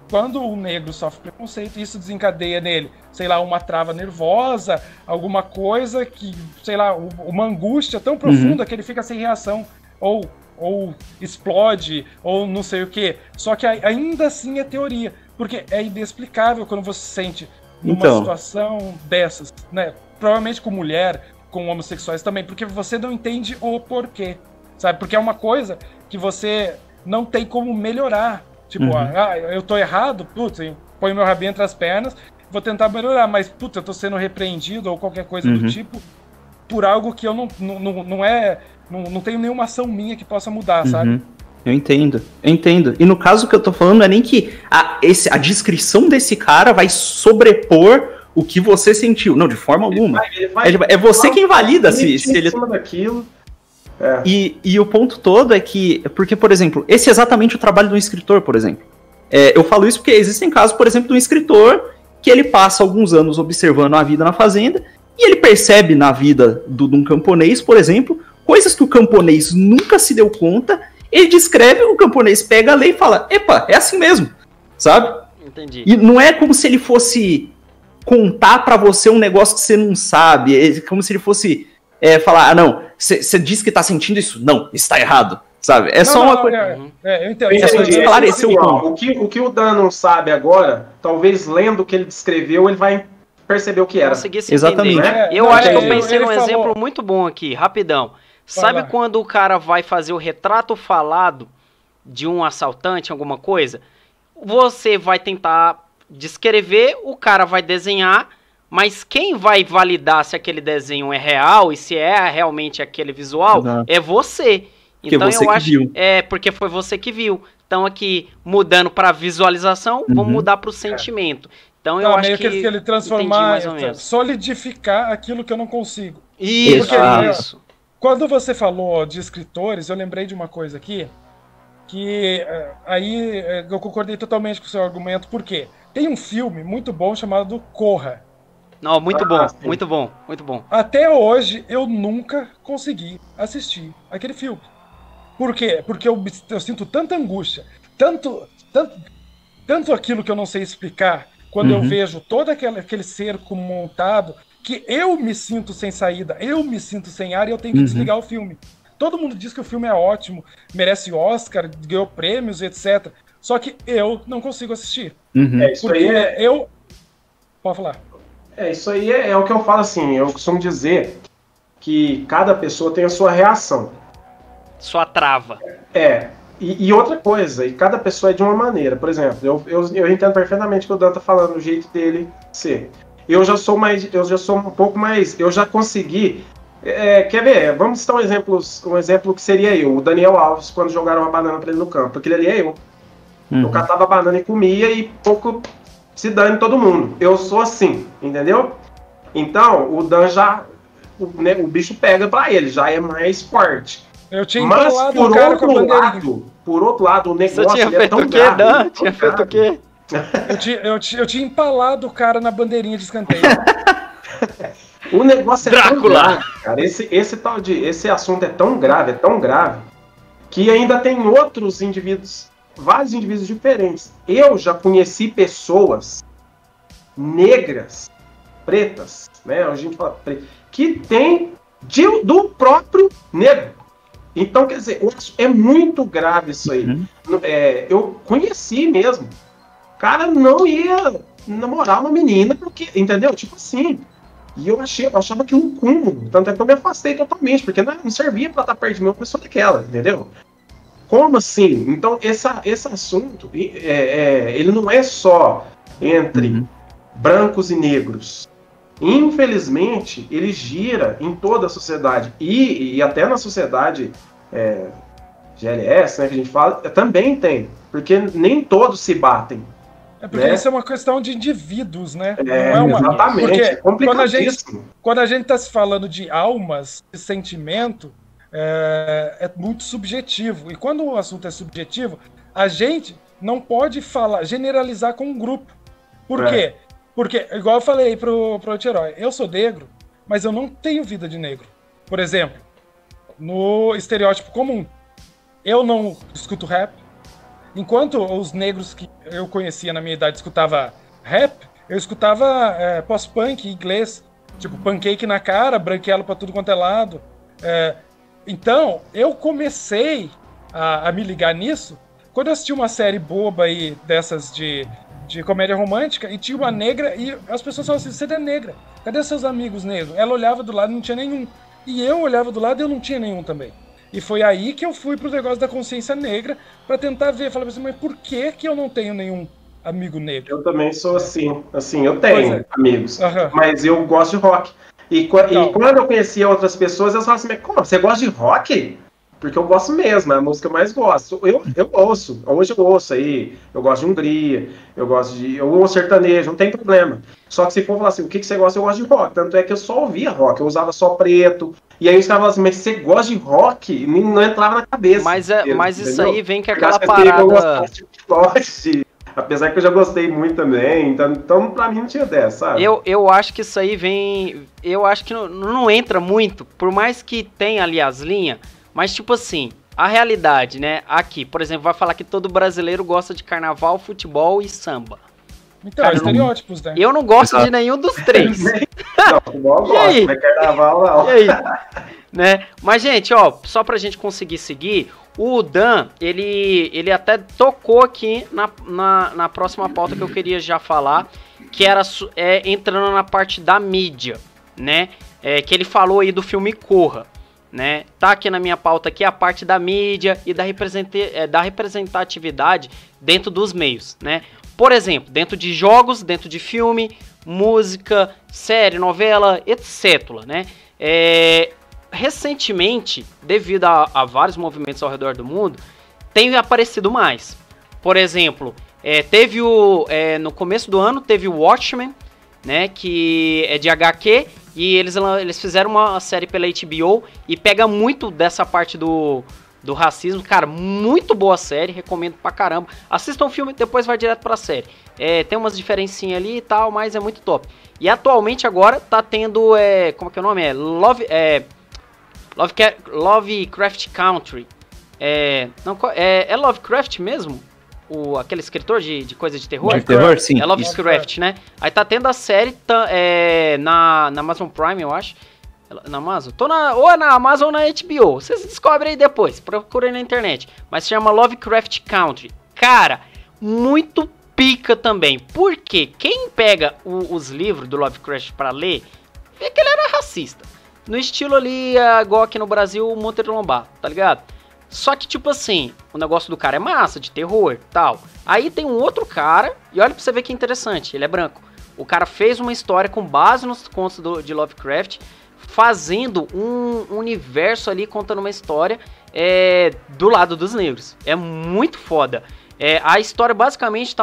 quando o negro sofre preconceito, isso desencadeia nele, sei lá, uma trava nervosa, alguma coisa que, sei lá, uma angústia tão profunda que ele fica sem reação, ou explode, ou não sei o quê. Só que ainda assim é teoria, porque é inexplicável quando você se sente numa situação dessas, né? Provavelmente com mulher, com homossexuais também, porque você não entende o porquê, sabe? Porque é uma coisa que você não tem como melhorar. Tipo, eu tô errado, putz, eu ponho meu rabinho entre as pernas, vou tentar melhorar, mas, putz, eu tô sendo repreendido ou qualquer coisa do tipo por algo que eu não tenho nenhuma ação minha que possa mudar, sabe? Eu entendo. E no caso que eu tô falando, não é nem que a descrição desse cara vai sobrepor o que você sentiu. Não, de forma alguma. É você quem valida se ele... daquilo. E o ponto todo é que... Porque, por exemplo, esse é exatamente o trabalho de um escritor, por exemplo. Eu falo isso porque existem casos, por exemplo, de um escritor que ele passa alguns anos observando a vida na fazenda e ele percebe na vida de um camponês, por exemplo, coisas que o camponês nunca se deu conta. Ele descreve, o camponês pega a lei e fala, epa, é assim mesmo, sabe? Entendi. E não é como se ele fosse contar pra você um negócio que você não sabe, é como se ele fosse falar, não, você disse que tá sentindo isso, não, está errado, sabe? Uma coisa... eu entendo. Esclareceu o ponto. O que o Dan não sabe agora, talvez lendo o que ele descreveu, ele vai perceber o que era. Exatamente. Né? Eu acho que eu pensei num exemplo muito bom aqui, rapidão. Sabe quando o cara vai fazer o retrato falado de um assaltante, alguma coisa? Você vai tentar descrever, o cara vai desenhar, mas quem vai validar se aquele desenho é real e se é realmente aquele visual é você. Então eu acho que porque foi você que viu. Então aqui, mudando para visualização, vamos mudar para o sentimento. Então eu acho que ele transformar, solidificar aquilo que eu não consigo. Isso. Quando você falou de escritores, eu lembrei de uma coisa aqui, que aí eu concordei totalmente com o seu argumento, porque tem um filme muito bom chamado Corra. Não, muito bom, muito bom, muito bom. Até hoje eu nunca consegui assistir aquele filme. Por quê? Porque eu sinto tanta angústia, tanto aquilo que eu não sei explicar, quando eu vejo todo aquele cerco montado, que eu me sinto sem saída, eu me sinto sem ar e eu tenho que desligar o filme. Todo mundo diz que o filme é ótimo, merece Oscar, ganhou prêmios, etc. Só que eu não consigo assistir. Pode falar. Isso aí é o que eu falo assim, eu costumo dizer que cada pessoa tem a sua reação. Sua trava. E outra coisa, e cada pessoa é de uma maneira. Por exemplo, eu entendo perfeitamente o que o Dan tá falando, o jeito dele ser. Eu já sou um pouco mais. Eu já consegui. Quer ver? Vamos citar um exemplo que seria eu, o Daniel Alves, quando jogaram uma banana pra ele no campo. Aquele ali é eu. Eu catava a banana e comia e pouco se dane todo mundo. Eu sou assim, entendeu? Então, o Dan já. O bicho pega pra ele, já é mais forte. Eu tinha empalado o cara com a bandeirinha. Por outro lado, o negócio você tinha ele é tão feito o quê, Dan? Tinha feito o quê? Eu tinha empalado o cara na bandeirinha de escanteio. O negócio é Drácula. tão grave, cara. Esse assunto é tão grave, que ainda tem outros indivíduos, vários indivíduos diferentes. Eu já conheci pessoas negras, pretas, né? A gente fala preto, que tem do próprio negro. Então, quer dizer, é muito grave isso aí. Eu conheci mesmo. O cara não ia namorar uma menina, porque, entendeu? Tipo assim. E eu achava aquilo um cúmulo. Tanto é que eu me afastei totalmente, porque não servia pra estar perto de uma pessoa daquela, entendeu? Como assim? Então, esse assunto, ele não é só entre brancos e negros. Infelizmente, ele gira em toda a sociedade. E até na sociedade GLS, né, que a gente fala, também tem. Porque nem todos se batem. É porque isso é uma questão de indivíduos, né? Não é exatamente. Porque é complicadíssimo. quando a gente está se falando de almas, de sentimento, é muito subjetivo. E quando o assunto é subjetivo, a gente não pode generalizar com um grupo. Por quê? Porque, igual eu falei pro Tcherói, eu sou negro, mas eu não tenho vida de negro. Por exemplo, no estereótipo comum, eu não escuto rap. Enquanto os negros que eu conhecia na minha idade escutava rap, eu escutava pós-punk inglês, tipo pancake na cara, branquelo pra tudo quanto é lado. Então, eu comecei a me ligar nisso quando eu assisti uma série boba aí, dessas de comédia romântica, e tinha uma negra, e as pessoas falavam assim, você é negra, cadê seus amigos negros? Ela olhava do lado e não tinha nenhum. E eu olhava do lado e eu não tinha nenhum também. E foi aí que eu fui pro negócio da consciência negra pra tentar ver. Falava assim, mas por que eu não tenho nenhum amigo negro? Eu também sou assim. Assim, eu tenho amigos, mas eu gosto de rock. E quando eu conhecia outras pessoas, elas falavam assim, mas como, você gosta de rock? Porque eu gosto mesmo, é a música que eu mais gosto. Eu ouço, hoje eu ouço aí, eu gosto de Hungria, eu ouço sertanejo, não tem problema. Só que se for falar assim, o que você gosta, eu gosto de rock. Tanto é que eu só ouvia rock, eu usava só preto. E aí os caras falavam assim, mas você gosta de rock? Não entrava na cabeça. Mas isso aí vem que aquela parada... Apesar que eu já gostei muito também, então pra mim não tinha dessa, sabe? Eu acho que isso aí vem... Eu acho que não entra muito, por mais que tenha ali as linhas, mas tipo assim, a realidade, né? Aqui, por exemplo, vai falar que todo brasileiro gosta de carnaval, futebol e samba. Então, estereótipos, né? Eu não gosto de nenhum dos três. Não, futebol eu gosto, mas carnaval não. E aí? Né? Mas, gente, ó, só pra gente conseguir seguir, o Dan, ele até tocou aqui na próxima pauta que eu queria já falar, que era entrando na parte da mídia, né? Que ele falou aí do filme Corra, né? Tá aqui na minha pauta aqui a parte da mídia e da representatividade dentro dos meios, né? Por exemplo, dentro de jogos, dentro de filme, música, série, novela, etc, né? Recentemente, devido a vários movimentos ao redor do mundo, tem aparecido mais. Por exemplo, teve no começo do ano, teve o Watchmen, né, que é de HQ, e eles fizeram uma série pela HBO, e pega muito dessa parte do racismo. Cara, muito boa série, recomendo pra caramba. Assistam o filme e depois vai direto pra série. Tem umas diferencinhas ali e tal, mas é muito top. E atualmente agora tá tendo, como que é o nome? Lovecraft Country. É Lovecraft mesmo? Aquele escritor de coisa de terror? De terror, sim. É Lovecraft, né? Aí tá tendo a série na Amazon Prime, eu acho. Na Amazon? Ou é na Amazon ou na HBO. Vocês descobrem aí depois. Procurem na internet. Mas se chama Lovecraft Country. Cara, muito pica também. Por quê? Quem pega os livros do Lovecraft pra ler, vê que ele era racista. No estilo ali, igual aqui no Brasil, o Monteiro Lobato, tá ligado? Só que, tipo assim, o negócio do cara é massa, de terror e tal. Aí tem um outro cara, e olha pra você ver que interessante, ele é branco. O cara fez uma história com base nos contos de Lovecraft, fazendo um universo ali, contando uma história do lado dos negros. É muito foda. A história basicamente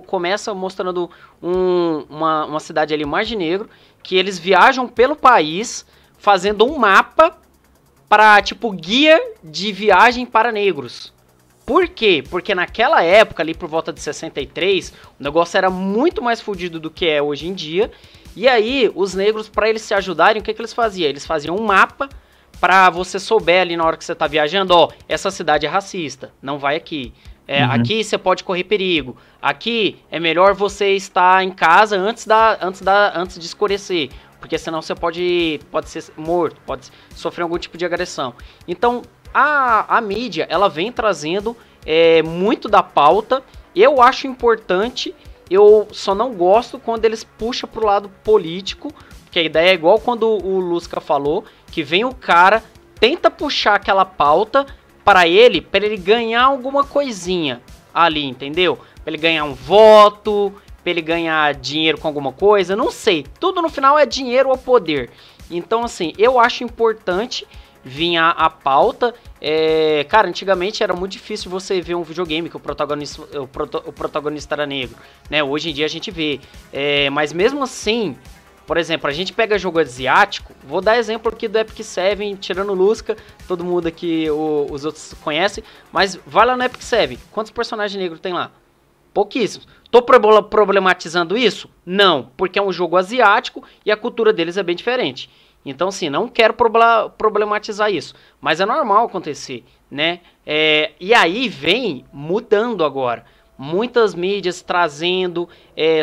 começa mostrando uma cidade ali, Mar de Negro, que eles viajam pelo país fazendo um mapa para, tipo, guia de viagem para negros. Por quê? Porque naquela época, ali por volta de 63, o negócio era muito mais fodido do que é hoje em dia. E aí, os negros, para eles se ajudarem, o que eles faziam? Eles faziam um mapa pra você souber ali na hora que você tá viajando, ó, essa cidade é racista, não vai aqui. Aqui você pode correr perigo. Aqui é melhor você estar em casa antes de escurecer, porque senão você pode ser morto, pode sofrer algum tipo de agressão. Então, a mídia, ela vem trazendo muito da pauta. Eu acho importante, eu só não gosto quando eles puxam pro lado político, porque a ideia é igual quando o Lusca falou, que vem o cara, tenta puxar aquela pauta para ele ganhar alguma coisinha ali, entendeu? Para ele ganhar um voto, para ele ganhar dinheiro com alguma coisa, não sei. Tudo no final é dinheiro ou poder. Então, assim, eu acho importante vir a pauta. Cara, antigamente era muito difícil você ver um videogame que o protagonista era negro, né? Hoje em dia a gente vê. Mas mesmo assim, por exemplo, a gente pega jogo asiático, vou dar exemplo aqui do Epic 7, tirando o Lusca, todo mundo aqui, os outros conhecem, mas vai lá no Epic 7, quantos personagens negros tem lá? Pouquíssimos. Tô problematizando isso? Não, porque é um jogo asiático e a cultura deles é bem diferente. Então, assim, não quero problematizar isso, mas é normal acontecer, né? E aí vem mudando agora, muitas mídias trazendo,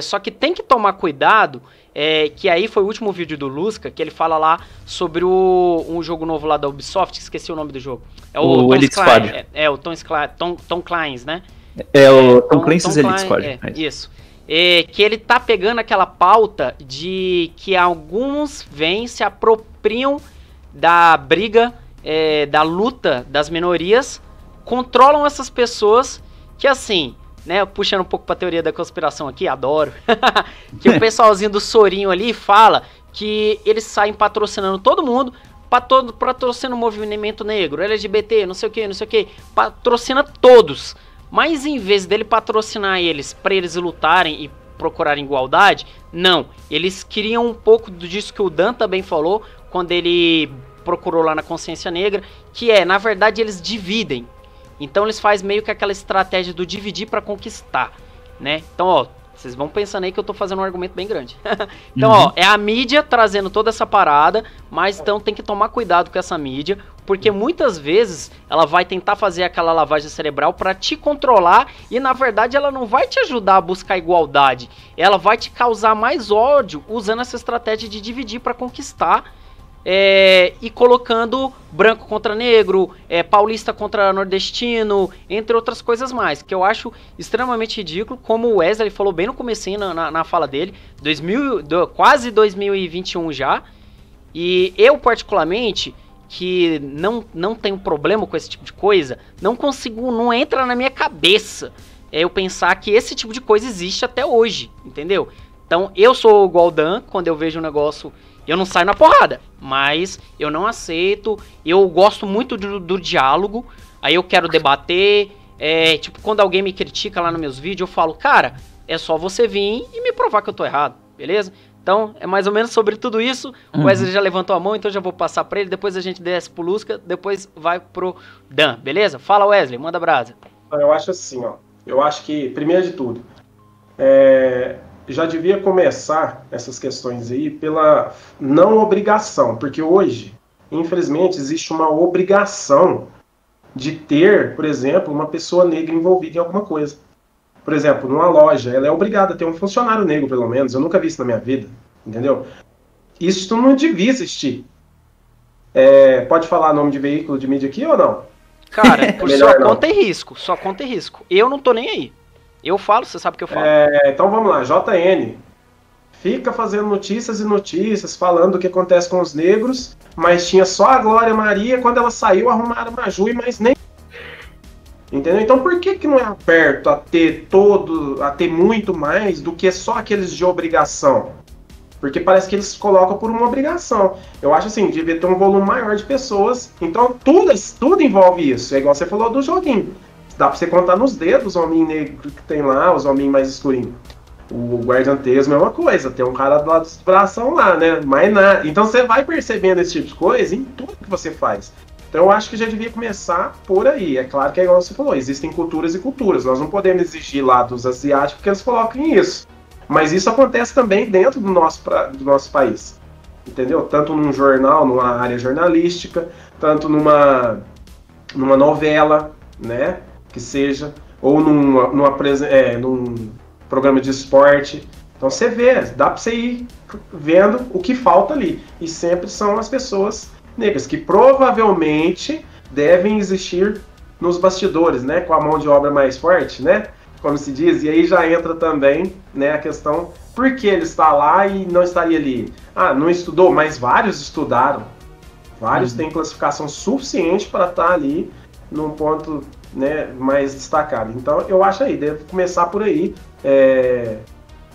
só que tem que tomar cuidado, que aí foi o último vídeo do Lusca, que ele fala lá sobre um jogo novo lá da Ubisoft, esqueci o nome do jogo. É o Elite Squad. Tom Clancy's, né? O Tom Clancy's Elite Squad. Isso. Que ele tá pegando aquela pauta de que alguns se apropriam da briga, da luta das minorias, controlam essas pessoas que, assim, né, puxando um pouco pra teoria da conspiração aqui, adoro, que o pessoalzinho do Sorinho ali fala que eles saem patrocinando todo mundo, patrocina o movimento negro, LGBT, não sei o que, patrocina todos. Mas em vez dele patrocinar eles para eles lutarem e procurarem igualdade, não. Eles queriam um pouco disso que o Dan também falou quando ele procurou lá na Consciência Negra, que na verdade, eles dividem. Então eles fazem meio que aquela estratégia do dividir para conquistar, né? Então, ó, vocês vão pensando aí que eu tô fazendo um argumento bem grande. Então, ó, é a mídia trazendo toda essa parada, mas então tem que tomar cuidado com essa mídia, porque muitas vezes ela vai tentar fazer aquela lavagem cerebral para te controlar e na verdade ela não vai te ajudar a buscar igualdade. Ela vai te causar mais ódio usando essa estratégia de dividir para conquistar. E colocando branco contra negro, paulista contra nordestino, entre outras coisas mais, que eu acho extremamente ridículo, como o Wesley falou bem no comecinho na fala dele, quase 2021 já, e eu particularmente, que não tenho problema com esse tipo de coisa, não entra na minha cabeça eu pensar que esse tipo de coisa existe até hoje, entendeu? Então eu sou igual o Dan, quando eu vejo um negócio... Eu não saio na porrada, mas eu não aceito, eu gosto muito do diálogo, aí eu quero debater, tipo, quando alguém me critica lá nos meus vídeos, eu falo, cara, é só você vir e me provar que eu tô errado, beleza? Então, é mais ou menos sobre tudo isso, o Wesley já levantou a mão, então já vou passar pra ele, depois a gente desce pro Lusca, depois vai pro Dan, beleza? Fala, Wesley, manda brasa. Eu acho assim, ó, eu acho que, primeiro de tudo, já devia começar essas questões aí pela não obrigação, porque hoje, infelizmente, existe uma obrigação de ter, por exemplo, uma pessoa negra envolvida em alguma coisa. Por exemplo, numa loja, ela é obrigada a ter um funcionário negro, pelo menos. Eu nunca vi isso na minha vida, entendeu? Isso não devia existir. Pode falar nome de veículo de mídia aqui ou não? Cara, por sua conta e risco. Sua conta e risco. Eu não tô nem aí. Eu falo, você sabe que eu falo. Então vamos lá, JN. Fica fazendo notícias e notícias, falando do que acontece com os negros, mas tinha só a Glória Maria, quando ela saiu, arrumaram a Maju, mas nem... Entendeu? Então por que não é aberto a ter muito mais do que só aqueles de obrigação? Porque parece que eles colocam por uma obrigação. Eu acho assim, devia ter um volume maior de pessoas. Então tudo envolve isso. É igual você falou do joguinho. Dá pra você contar nos dedos os homens negros que tem lá, os homens mais escurinhos. O Guardian Tales, mesma coisa. Tem um cara do lado dos bração lá, né? Mas nada. Então você vai percebendo esse tipo de coisa em tudo que você faz. Então eu acho que já devia começar por aí. É claro que é igual você falou, existem culturas e culturas. Nós não podemos exigir lá dos asiáticos que eles coloquem isso. Mas isso acontece também dentro do nosso país, entendeu? Tanto num jornal, numa área jornalística, tanto numa novela, né, que seja, ou num programa de esporte. Então você vê, dá para você ir vendo o que falta ali. E sempre são as pessoas negras, que provavelmente devem existir nos bastidores, né, com a mão de obra mais forte, né, como se diz, e aí já entra também, né, a questão, por que ele está lá e não estaria ali? Ah, não estudou, mas vários estudaram, vários têm classificação suficiente para estar ali num ponto, né, mais destacado. Então eu acho aí, deve começar por aí,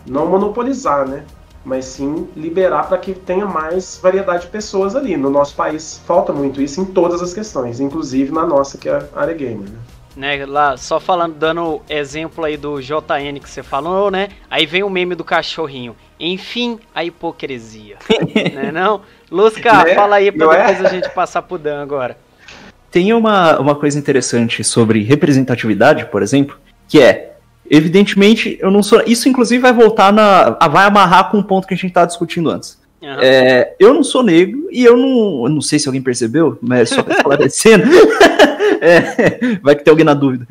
não monopolizar, né, mas sim liberar para que tenha mais variedade de pessoas ali. No nosso país falta muito isso em todas as questões, inclusive na nossa, que é a área gamer, né? Lá, só falando, dando exemplo aí do JN que você falou, né? Aí vem o meme do cachorrinho. Enfim, a hipocrisia. Né, não? Lusca, né? Fala aí pra depois a gente passar pro Dan agora. Tem uma coisa interessante sobre representatividade, por exemplo, que é, evidentemente, eu não sou... Isso, inclusive, vai voltar vai amarrar com um ponto que a gente estava discutindo antes. Uhum. Eu não sou negro e eu não sei se alguém percebeu, mas só esclarecendo. Vai que tem alguém na dúvida.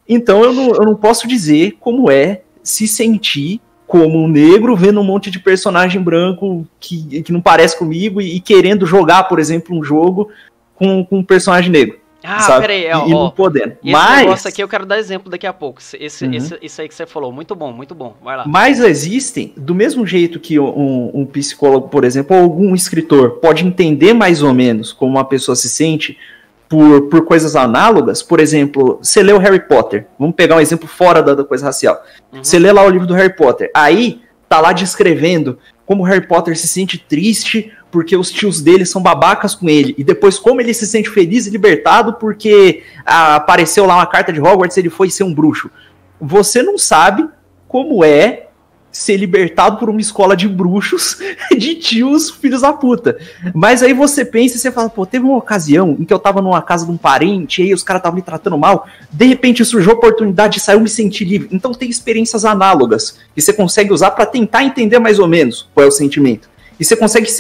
Então eu não posso dizer como é se sentir como um negro vendo um monte de personagem branco que não parece comigo e querendo jogar, por exemplo, um jogo com um personagem negro. Sabe? Peraí, e não podendo. Esse negócio aqui eu quero dar exemplo daqui a pouco. Isso aí que você falou, muito bom, vai lá. Mas existem, do mesmo jeito que um psicólogo, por exemplo, ou algum escritor pode entender mais ou menos como uma pessoa se sente por coisas análogas. Por exemplo, você lê o Harry Potter, vamos pegar um exemplo fora da coisa racial. Você lê lá o livro do Harry Potter, aí tá lá descrevendo como o Harry Potter se sente triste porque os tios dele são babacas com ele, e depois como ele se sente feliz e libertado porque apareceu lá uma carta de Hogwarts e ele foi ser um bruxo. Você não sabe como é ser libertado por uma escola de bruxos, de tios filhos da puta. Mas aí você pensa e você fala, pô, teve uma ocasião em que eu tava numa casa de um parente, e aí os caras estavam me tratando mal, de repente surgiu a oportunidade de sair, eu me sentir livre. Então tem experiências análogas que você consegue usar para tentar entender mais ou menos qual é o sentimento. E você consegue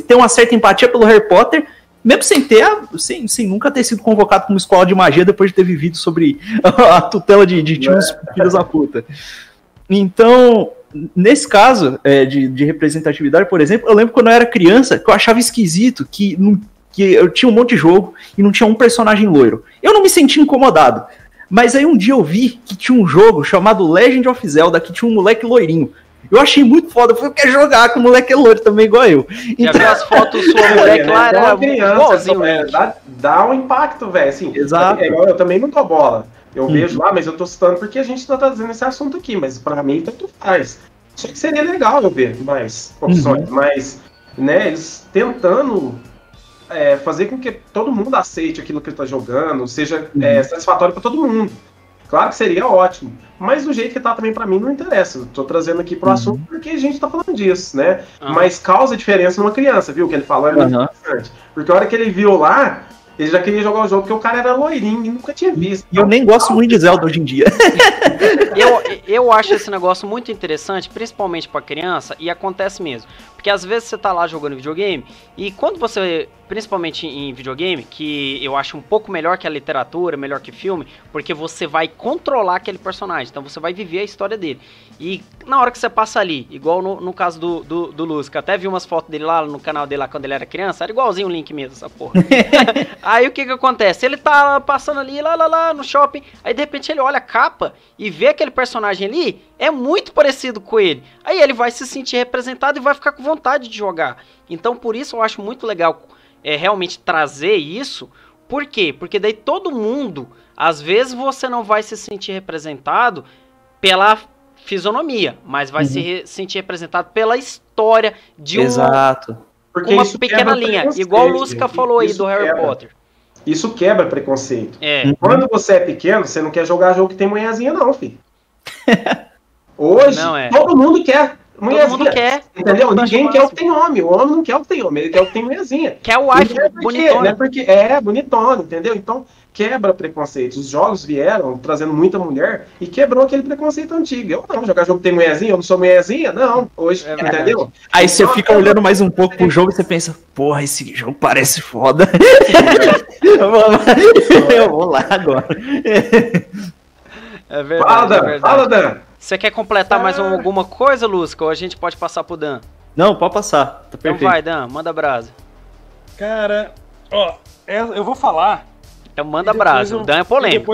ter uma certa empatia pelo Harry Potter, mesmo sem nunca ter sido convocado para uma escola de magia depois de ter vivido sobre a tutela de tios filhos da puta. Então, nesse caso de representatividade, por exemplo, eu lembro quando eu era criança que eu achava esquisito que eu tinha um monte de jogo e não tinha um personagem loiro. Eu não me sentia incomodado. Mas aí um dia eu vi que tinha um jogo chamado Legend of Zelda, que tinha um moleque loirinho. Eu achei muito foda, eu falei, eu quero jogar com o moleque loiro também, igual eu. Já viu as fotos do seu moleque lá, era igualzinho. Dá um impacto, velho, assim. Exato. Eu também não dou bola. Eu vejo lá, mas eu tô citando porque a gente tá trazendo esse assunto aqui, mas pra mim tanto faz. Só que seria legal eu ver mais opções, mas, né, eles tentando fazer com que todo mundo aceite aquilo que ele tá jogando, seja satisfatório pra todo mundo. Claro que seria ótimo, mas do jeito que tá também pra mim não interessa. Eu tô trazendo aqui pro assunto porque a gente tá falando disso, né? Mas causa diferença numa criança, viu? O que ele falou é muito interessante. Porque a hora que ele viu lá, ele já queria jogar o jogo porque o cara era loirinho e nunca tinha visto. E eu nem gosto muito de Zelda hoje em dia. Eu acho esse negócio muito interessante, principalmente pra criança, e acontece mesmo. Porque às vezes você tá lá jogando videogame, e quando você, principalmente em videogame, que eu acho um pouco melhor que a literatura, melhor que filme, porque você vai controlar aquele personagem, então você vai viver a história dele. E na hora que você passa ali, igual no caso do Luz, que até vi umas fotos dele lá no canal dele lá quando ele era criança, era igualzinho o Link mesmo, essa porra. Aí o que acontece? Ele tá passando ali, lá no shopping, aí de repente ele olha a capa e vê aquele personagem ali, é muito parecido com ele. Aí ele vai se sentir representado e vai ficar com vontade de jogar. Então por isso eu acho muito legal realmente trazer isso. Por quê? Porque daí todo mundo, às vezes você não vai se sentir representado pela fisionomia, mas vai se sentir representado pela história de uma pequena linha. Igual o Lusca falou aí do Harry Potter. Isso quebra preconceito. Quando você é pequeno, você não quer jogar jogo que tem manhãzinha não, filho. Hoje, todo mundo quer Todo mundo quer. Entendeu? Todo mundo acha Ninguém quer o massa. que tem homem. O homem não quer o que tem homem, ele quer o que tem mulherzinha. Quer o wife bonitona. Né? Porque é bonitona, entendeu? Então quebra preconceito. Os jogos vieram trazendo muita mulher e quebrou aquele preconceito antigo. Eu não, jogar jogo que tem mulherzinha, eu não sou mulherzinha, não. Hoje, É verdade. entendeu? Aí você fica olhando mais um pouco pro jogo e você pensa, porra, esse jogo parece foda. Eu vou lá agora. É verdade, Fala, é Dan. verdade. Fala, Dan. Você quer completar mais alguma coisa, Lusca? Ou a gente pode passar pro Dan? Não, pode passar, tá Então perfeito. vai, Dan, manda brasa. Cara, ó, eu vou falar. Então manda e depois brasa. O Dan é e polêmico.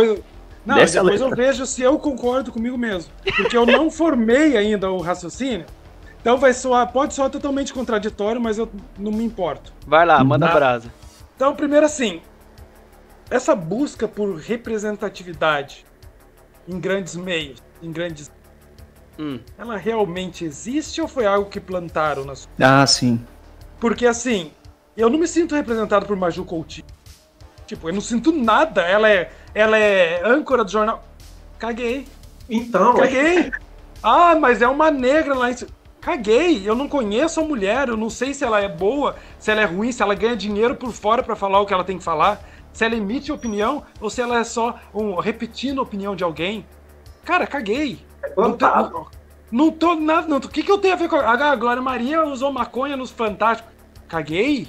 Desce a depois eu letra. vejo se eu concordo comigo mesmo. Porque eu não formei ainda o raciocínio. Então pode soar totalmente contraditório, mas eu não me importo. Vai lá, manda Tá. brasa. Então, primeiro assim, essa busca por representatividade em grandes meios, em grandes... Ela realmente existe ou foi algo que plantaram na sua... Ah, sim. Porque assim, eu não me sinto representado por Maju Coutinho. Tipo, eu não sinto nada. Ela é âncora do jornal. Caguei. Então, Caguei. Ah, mas é uma negra lá em cima. Caguei. Eu não conheço a mulher. Eu não sei se ela é boa, se ela é ruim, se ela ganha dinheiro por fora pra falar o que ela tem que falar. Se ela emite opinião ou se ela é só repetindo a opinião de alguém. Cara, caguei. Não tô nada. Não, o que eu tenho a ver com a Glória Maria usou maconha nos Fantásticos? Caguei.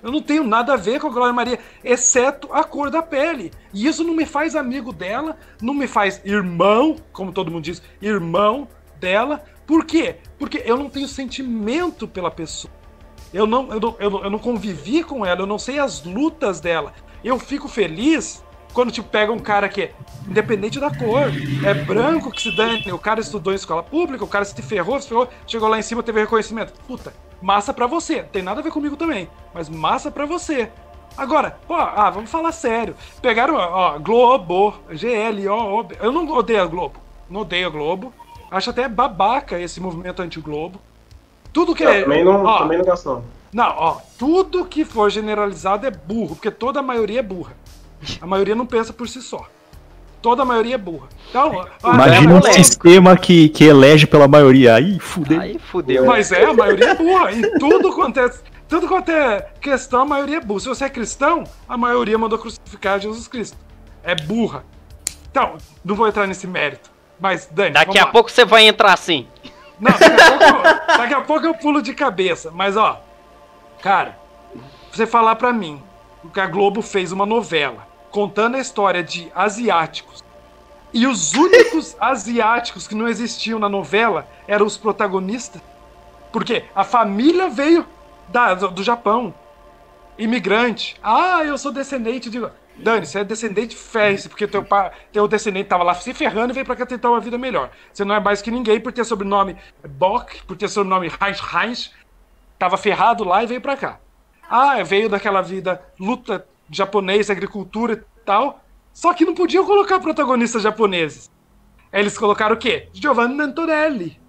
Eu não tenho nada a ver com a Glória Maria, exceto a cor da pele. E isso não me faz amigo dela, não me faz irmão, como todo mundo diz, irmão dela. Por quê? Porque eu não tenho sentimento pela pessoa. Eu não convivi com ela, eu não sei as lutas dela. Eu fico feliz quando tipo, pega um cara que é independente da cor, é branco que se dane, o cara estudou em escola pública, o cara se ferrou, chegou lá em cima, teve reconhecimento. Puta, massa pra você. Tem nada a ver comigo também, mas massa pra você. Agora, pô, vamos falar sério. Pegaram, Globo, GLO, eu não odeio a Globo. Não odeio a Globo. Acho até babaca esse movimento anti-Globo. Tudo que é... Também não gosto, não. Não, tudo que for generalizado é burro, porque toda a maioria é burra. A maioria não pensa por si só. Toda a maioria é burra. Então, imagina um sistema que elege pela maioria. Aí fudeu. Aí fudeu. Mas a maioria é burra. Em tudo quanto é questão, a maioria é burra. Se você é cristão, a maioria mandou crucificar Jesus Cristo. É burra. Então, não vou entrar nesse mérito. Mas, Dani, Daqui a pouco você vai entrar assim. Não, daqui a pouco eu pulo de cabeça. Mas, cara, você falar pra mim que a Globo fez uma novela contando a história de asiáticos e os únicos asiáticos que não existiam na novela eram os protagonistas, porque a família veio do Japão, imigrante. Eu sou descendente de... Dani, você é descendente férreo, porque teu descendente tava lá se ferrando e veio pra cá tentar uma vida melhor. Você não é mais que ninguém por ter sobrenome Bock, por ter sobrenome Heinz, tava ferrado lá e veio pra cá. Veio daquela vida luta japonês, agricultura e tal, só que não podiam colocar protagonistas japoneses. Eles colocaram o quê? Giovanni Antonelli.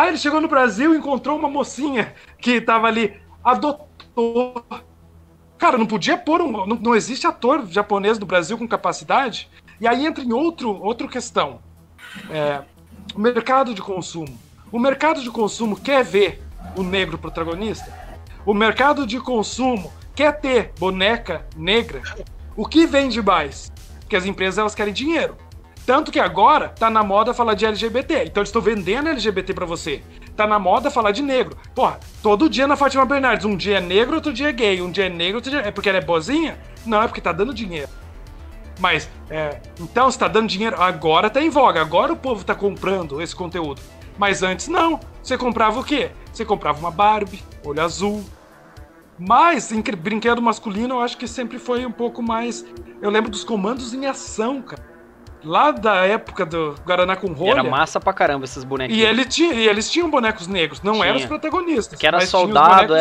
Ele chegou no Brasil e encontrou uma mocinha que tava ali, adotou. Cara, não podia pôr não existe ator japonês no Brasil com capacidade. E aí entra em outra questão. O mercado de consumo. O mercado de consumo quer ver o negro protagonista? O mercado de consumo quer ter boneca negra? O que vende mais? Porque as empresas elas querem dinheiro. Tanto que agora tá na moda falar de LGBT. Então eles estão vendendo LGBT pra você. Tá na moda falar de negro. Porra, todo dia na Fátima Bernardes, um dia é negro, outro dia é gay. Um dia é negro, outro dia... É porque ela é boazinha? Não, é porque tá dando dinheiro. Mas, então se tá dando dinheiro, agora tá em voga. Agora o povo tá comprando esse conteúdo. Mas antes não. Você comprava o quê? Você comprava uma Barbie, olho azul. Mas, em brinquedo masculino, eu acho que sempre foi um pouco mais... Eu lembro dos Comandos em Ação, cara. Lá da época do Guaraná com rolha. Era massa pra caramba esses bonequinhos. E eles tinham bonecos negros, não eram os protagonistas. Que era soldado,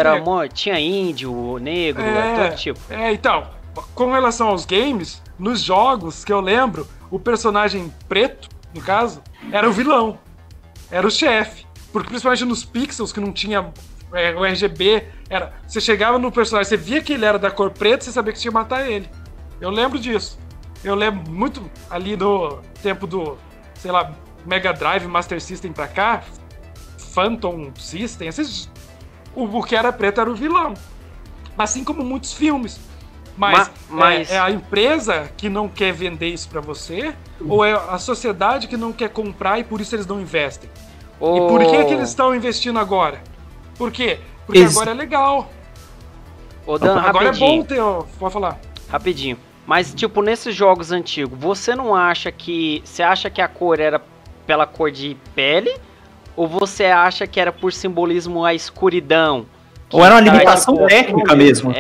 tinha índio, negro, todo tipo. Então, com relação aos games, nos jogos que eu lembro, o personagem preto, no caso, era o vilão. Era o chefe. Porque principalmente nos pixels, que não tinha o RGB, você chegava no personagem, você via que ele era da cor preta, você sabia que você ia matar ele. Eu lembro disso. Eu lembro muito ali do tempo do, sei lá, Mega Drive, Master System pra cá, Phantom System, o que era preto era o vilão. Assim como muitos filmes. Mas é a empresa que não quer vender isso pra você? Ou é a sociedade que não quer comprar e por isso eles não investem? E por que eles estão investindo agora? Por quê? Porque agora é legal. Dan, agora rapidinho. é bom ter... Pode falar. Rapidinho. Mas, tipo, nesses jogos antigos, você não acha que... Você acha que a cor era pela cor de pele? Ou você acha que era por simbolismo a escuridão? Ou era uma limitação técnica mesmo?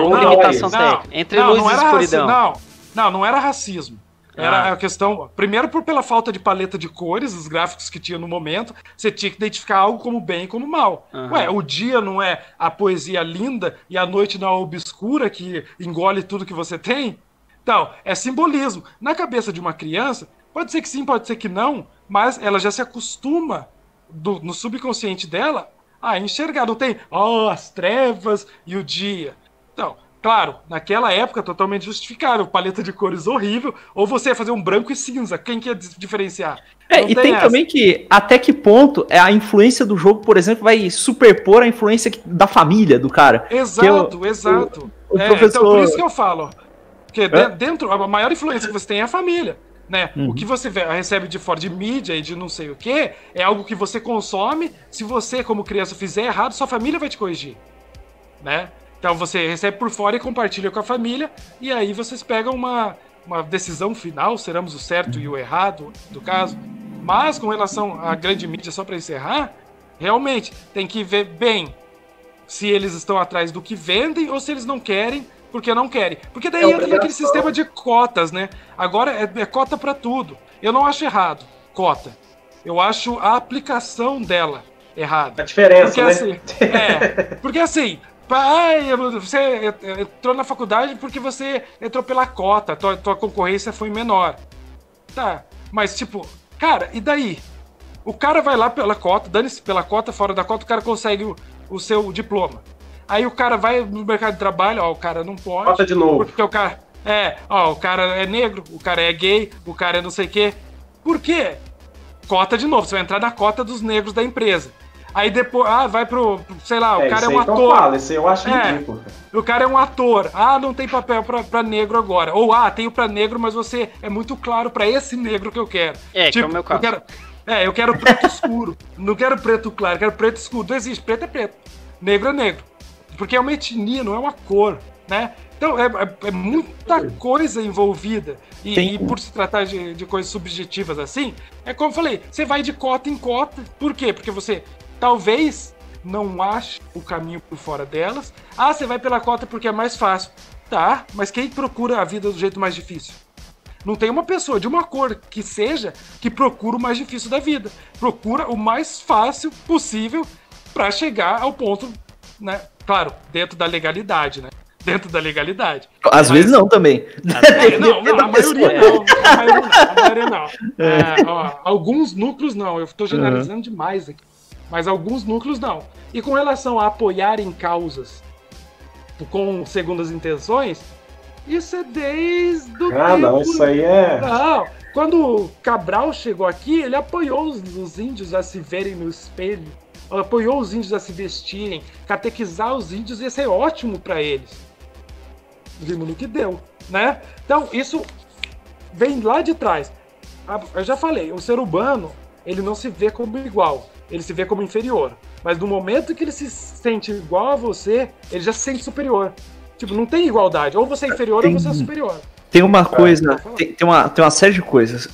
Ou limitação técnica. Entre luz e escuridão. Não era racismo. Era a questão... Primeiro, pela falta de paleta de cores, os gráficos que tinha no momento, você tinha que identificar algo como bem e como mal. Ué, o dia não é a poesia linda e a noite não é a obscura que engole tudo que você tem? Então, é simbolismo. Na cabeça de uma criança, pode ser que sim, pode ser que não, mas ela já se acostuma no subconsciente dela a enxergar. Não tem, as trevas e o dia. Então, claro, naquela época totalmente justificável, paleta de cores horrível, ou você ia fazer um branco e cinza, quem que ia diferenciar? E tem também que, até que ponto a influência do jogo, por exemplo, vai superpor a influência da família do cara. Exato, exato. O professor... Então, por isso que eu falo, porque dentro, a maior influência que você tem é a família. Né? O que você recebe de fora de mídia e de não sei o que é algo que você consome. Se você, como criança, fizer errado, sua família vai te corrigir, né? Então você recebe por fora e compartilha com a família, e aí vocês pegam uma decisão final, seremos o certo e o errado do caso. Mas com relação à grande mídia, só para encerrar, realmente tem que ver bem se eles estão atrás do que vendem ou se eles não querem porque não querem. Porque daí entra naquele sistema de cotas, né? Agora é cota pra tudo. Eu não acho errado, cota. Eu acho a aplicação dela errada. A diferença, porque, né? Assim, porque assim, você entrou na faculdade porque você entrou pela cota, tua concorrência foi menor. Tá, mas tipo, cara, e daí? O cara vai lá pela cota, dane-se pela cota, fora da cota, o cara consegue o seu diploma. Aí o cara vai no mercado de trabalho, o cara não pode. Cota de novo. Porque o cara. O cara é negro, o cara é gay, o cara é não sei o quê. Por quê? Cota de novo, você vai entrar na cota dos negros da empresa. Aí depois, vai pro, sei lá, o cara é um ator. Isso aí eu acho ridículo. O cara é um ator. Não tem papel pra negro agora. Ou, tenho pra negro, mas você é muito claro pra esse negro que eu quero. Que é o meu caso. Eu quero preto escuro. Não quero preto claro, quero preto escuro. Não existe, preto é preto. Negro é negro. Porque é uma etnia, não é uma cor, né? Então, é muita coisa envolvida. E por se tratar de coisas subjetivas assim, é como eu falei, você vai de cota em cota. Por quê? Porque você talvez não ache o caminho por fora delas. Você vai pela cota porque é mais fácil. Tá, mas quem procura a vida do jeito mais difícil? Não tem uma pessoa de uma cor que seja que procura o mais difícil da vida. Procura o mais fácil possível para chegar ao ponto, né? Claro, dentro da legalidade, né? Dentro da legalidade. Às vezes não também. A maioria não. Alguns núcleos não. Eu estou generalizando demais aqui. Mas alguns núcleos não. E com relação a apoiarem causas com segundas intenções, isso é desde o tempo. Não, isso aí é... Não, quando Cabral chegou aqui, ele apoiou os índios a se verem no espelho. Apoiou os índios a se vestirem, catequizar os índios ia ser ótimo para eles. Vimos no que deu, né? Então, isso vem lá de trás. Eu já falei, o ser humano, ele não se vê como igual, ele se vê como inferior. Mas no momento que ele se sente igual a você, ele já se sente superior. Tipo, não tem igualdade, ou você é inferior ou você é superior. Tem uma coisa, tem uma série de coisas.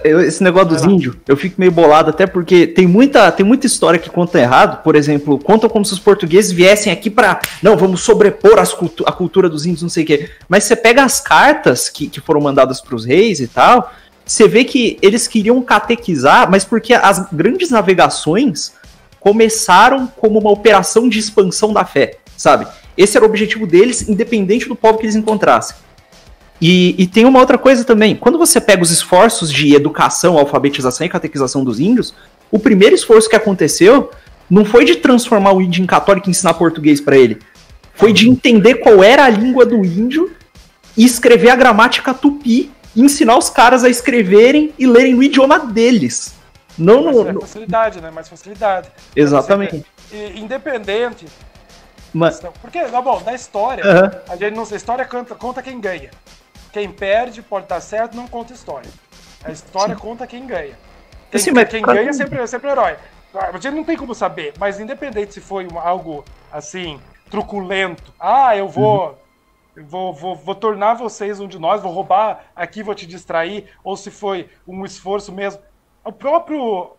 Esse negócio dos índios, eu fico meio bolado até porque tem muita história que conta errado. Por exemplo, contam como se os portugueses viessem aqui não, vamos sobrepor a cultura dos índios, não sei o quê. Mas você pega as cartas que foram mandadas para os reis e tal, você vê que eles queriam catequizar, mas porque as grandes navegações começaram como uma operação de expansão da fé, sabe? Esse era o objetivo deles, independente do povo que eles encontrassem. E tem uma outra coisa também. Quando você pega os esforços de educação, alfabetização e catequização dos índios, o primeiro esforço que aconteceu não foi de transformar o índio em católico e ensinar português para ele. Foi de entender qual era a língua do índio e escrever a gramática tupi e ensinar os caras a escreverem e lerem no idioma deles. Não, mais não, facilidade, né? Mais facilidade. Exatamente. Independente. Mas, Porque, tá bom, na história, a gente não sei, história conta quem ganha. Quem perde pode estar certo, não conta história. A história conta quem ganha. Quem ganha é sempre herói. A gente não tem como saber, mas independente se foi algo assim, truculento. Eu vou tornar vocês um de nós, vou roubar aqui, vou te distrair, ou se foi um esforço mesmo. O próprio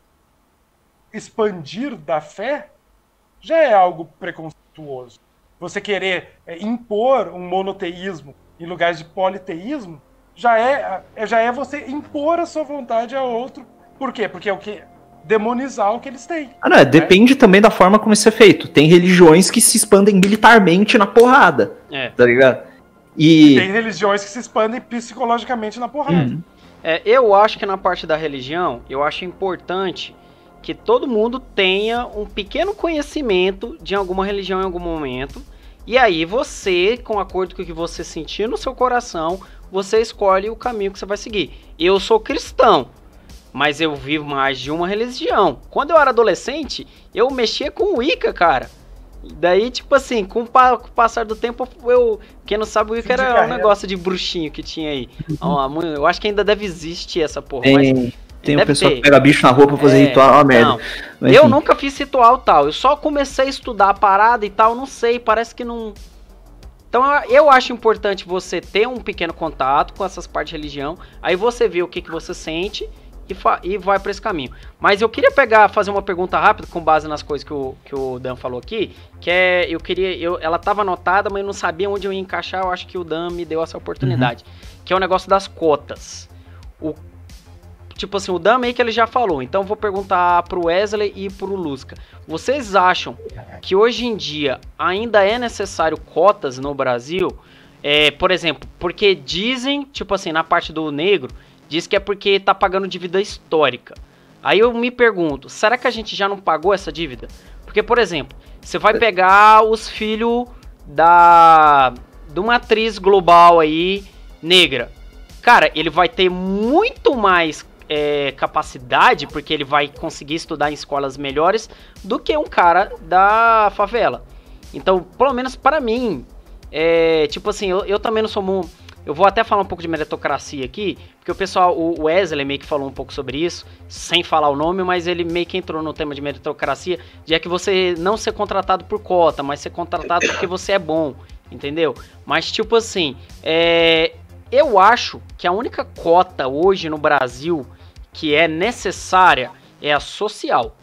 expandir da fé já é algo preconceituoso. Você querer impor um monoteísmo em lugar de politeísmo já é você impor a sua vontade ao outro. Por quê? Porque é o que? Demonizar o que eles têm. Não, depende também da forma como isso é feito. Tem religiões que se expandem militarmente na porrada. Tá ligado? E tem religiões que se expandem psicologicamente na porrada. Eu acho que na parte da religião, eu acho importante que todo mundo tenha um pequeno conhecimento de alguma religião em algum momento. E aí você, com acordo com o que você sentir no seu coração, você escolhe o caminho que você vai seguir. Eu sou cristão, mas eu vivo mais de uma religião. Quando eu era adolescente, eu mexia com o Wicca, cara. Daí, tipo assim, com o passar do tempo, quem não sabe, o Wicca era um negócio de bruxinho que tinha aí. Eu acho que ainda deve existir essa porra. Tem um pessoal que pega bicho na roupa pra fazer ritual, é uma merda. Mas, eu nunca fiz ritual tal, eu só comecei a estudar a parada e tal, não sei, parece que não... Então eu acho importante você ter um pequeno contato com essas partes de religião, aí você vê o que você sente e vai para esse caminho. Mas eu queria fazer uma pergunta rápida com base nas coisas que o Dan falou aqui, que é, ela tava anotada, mas eu não sabia onde eu ia encaixar, eu acho que o Dan me deu essa oportunidade, que é o negócio das cotas. Tipo assim, o Dan meio que ele já falou, então eu vou perguntar pro Wesley e pro Lusca. Vocês acham que hoje em dia ainda é necessário cotas no Brasil? Por exemplo, porque dizem, tipo assim, na parte do negro, diz que é porque tá pagando dívida histórica. Aí eu me pergunto, será que a gente já não pagou essa dívida? Porque, por exemplo, você vai pegar os filhos de uma atriz global aí, negra. Cara, ele vai ter muito mais capacidade, porque ele vai conseguir estudar em escolas melhores do que um cara da favela. Então, pelo menos para mim, tipo assim, eu também não sou... Eu vou até falar um pouco de meritocracia aqui, porque o pessoal, o Wesley meio que falou um pouco sobre isso, sem falar o nome, mas ele meio que entrou no tema de meritocracia, de que você não ser contratado por cota, mas ser contratado porque você é bom, entendeu? Mas tipo assim, eu acho que a única cota hoje no Brasil que é necessária é a social,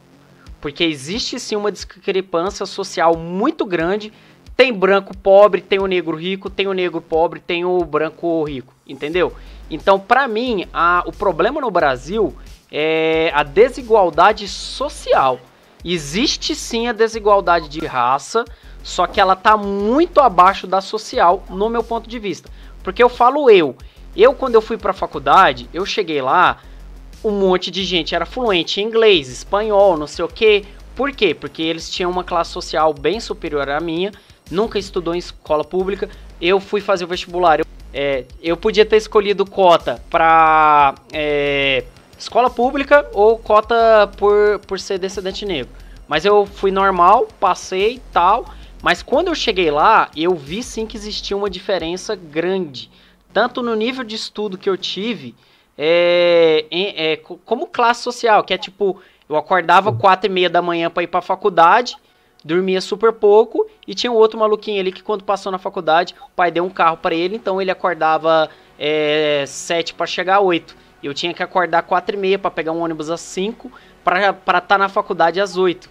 porque existe sim uma discrepância social muito grande. Tem branco pobre, tem o negro rico, tem o negro pobre, tem o branco rico, entendeu? Então, pra mim, o problema no Brasil é a desigualdade social. Existe sim a desigualdade de raça, só que ela tá muito abaixo da social, no meu ponto de vista. Porque eu falo quando eu fui pra faculdade, eu cheguei lá, um monte de gente era fluente em inglês, espanhol, não sei o quê. Por quê? Porque eles tinham uma classe social bem superior à minha, nunca estudou em escola pública. Eu fui fazer o vestibular. Eu podia ter escolhido cota para escola pública ou cota por ser descendente negro. Mas eu fui normal, passei e tal. Mas quando eu cheguei lá, eu vi sim que existia uma diferença grande. Tanto no nível de estudo que eu tive, como classe social. Que é tipo, eu acordava 4h30 da manhã para ir para a faculdade, dormia super pouco, e tinha um outro maluquinho ali que quando passou na faculdade, o pai deu um carro para ele, então ele acordava 7 para chegar 8. Eu tinha que acordar 4h30 para pegar um ônibus às 5 para estar na faculdade às 8.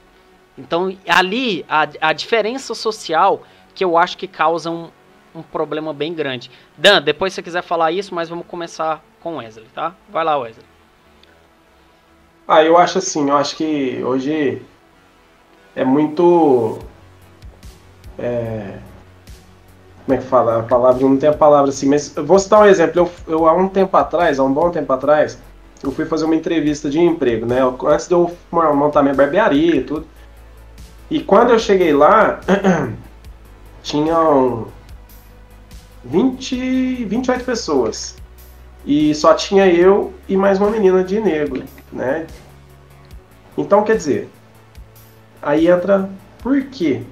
Então ali a diferença social que eu acho que causa um problema bem grande. Dan, depois se você quiser falar isso, mas vamos começar com o Wesley, tá? Vai lá, Wesley. Eu acho assim, eu acho que hoje é muito... como é que fala? A palavra, não tem a palavra assim, mas eu vou citar um exemplo. Eu há um bom tempo atrás, eu fui fazer uma entrevista de emprego, né? Antes de eu montar minha barbearia e tudo. E quando eu cheguei lá, tinham 28 pessoas. E só tinha eu e mais uma menina de negro, né? Então, quer dizer, aí entra por quê?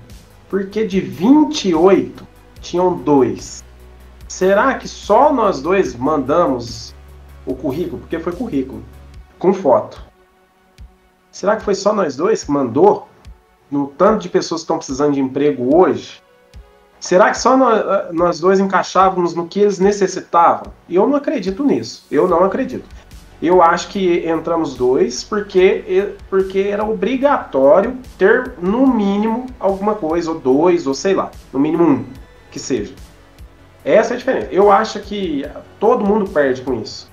Porque de 28 tinham 2. Será que só nós dois mandamos o currículo? Porque foi currículo, com foto. Será que foi só nós dois que mandou? No tanto de pessoas que estão precisando de emprego hoje? Será que só nós dois encaixávamos no que eles necessitavam? Eu não acredito nisso. Eu não acredito. Eu acho que entramos 2 porque era obrigatório ter, no mínimo, alguma coisa, ou 2, ou sei lá, no mínimo 1, que seja. Essa é a diferença. Eu acho que todo mundo perde com isso.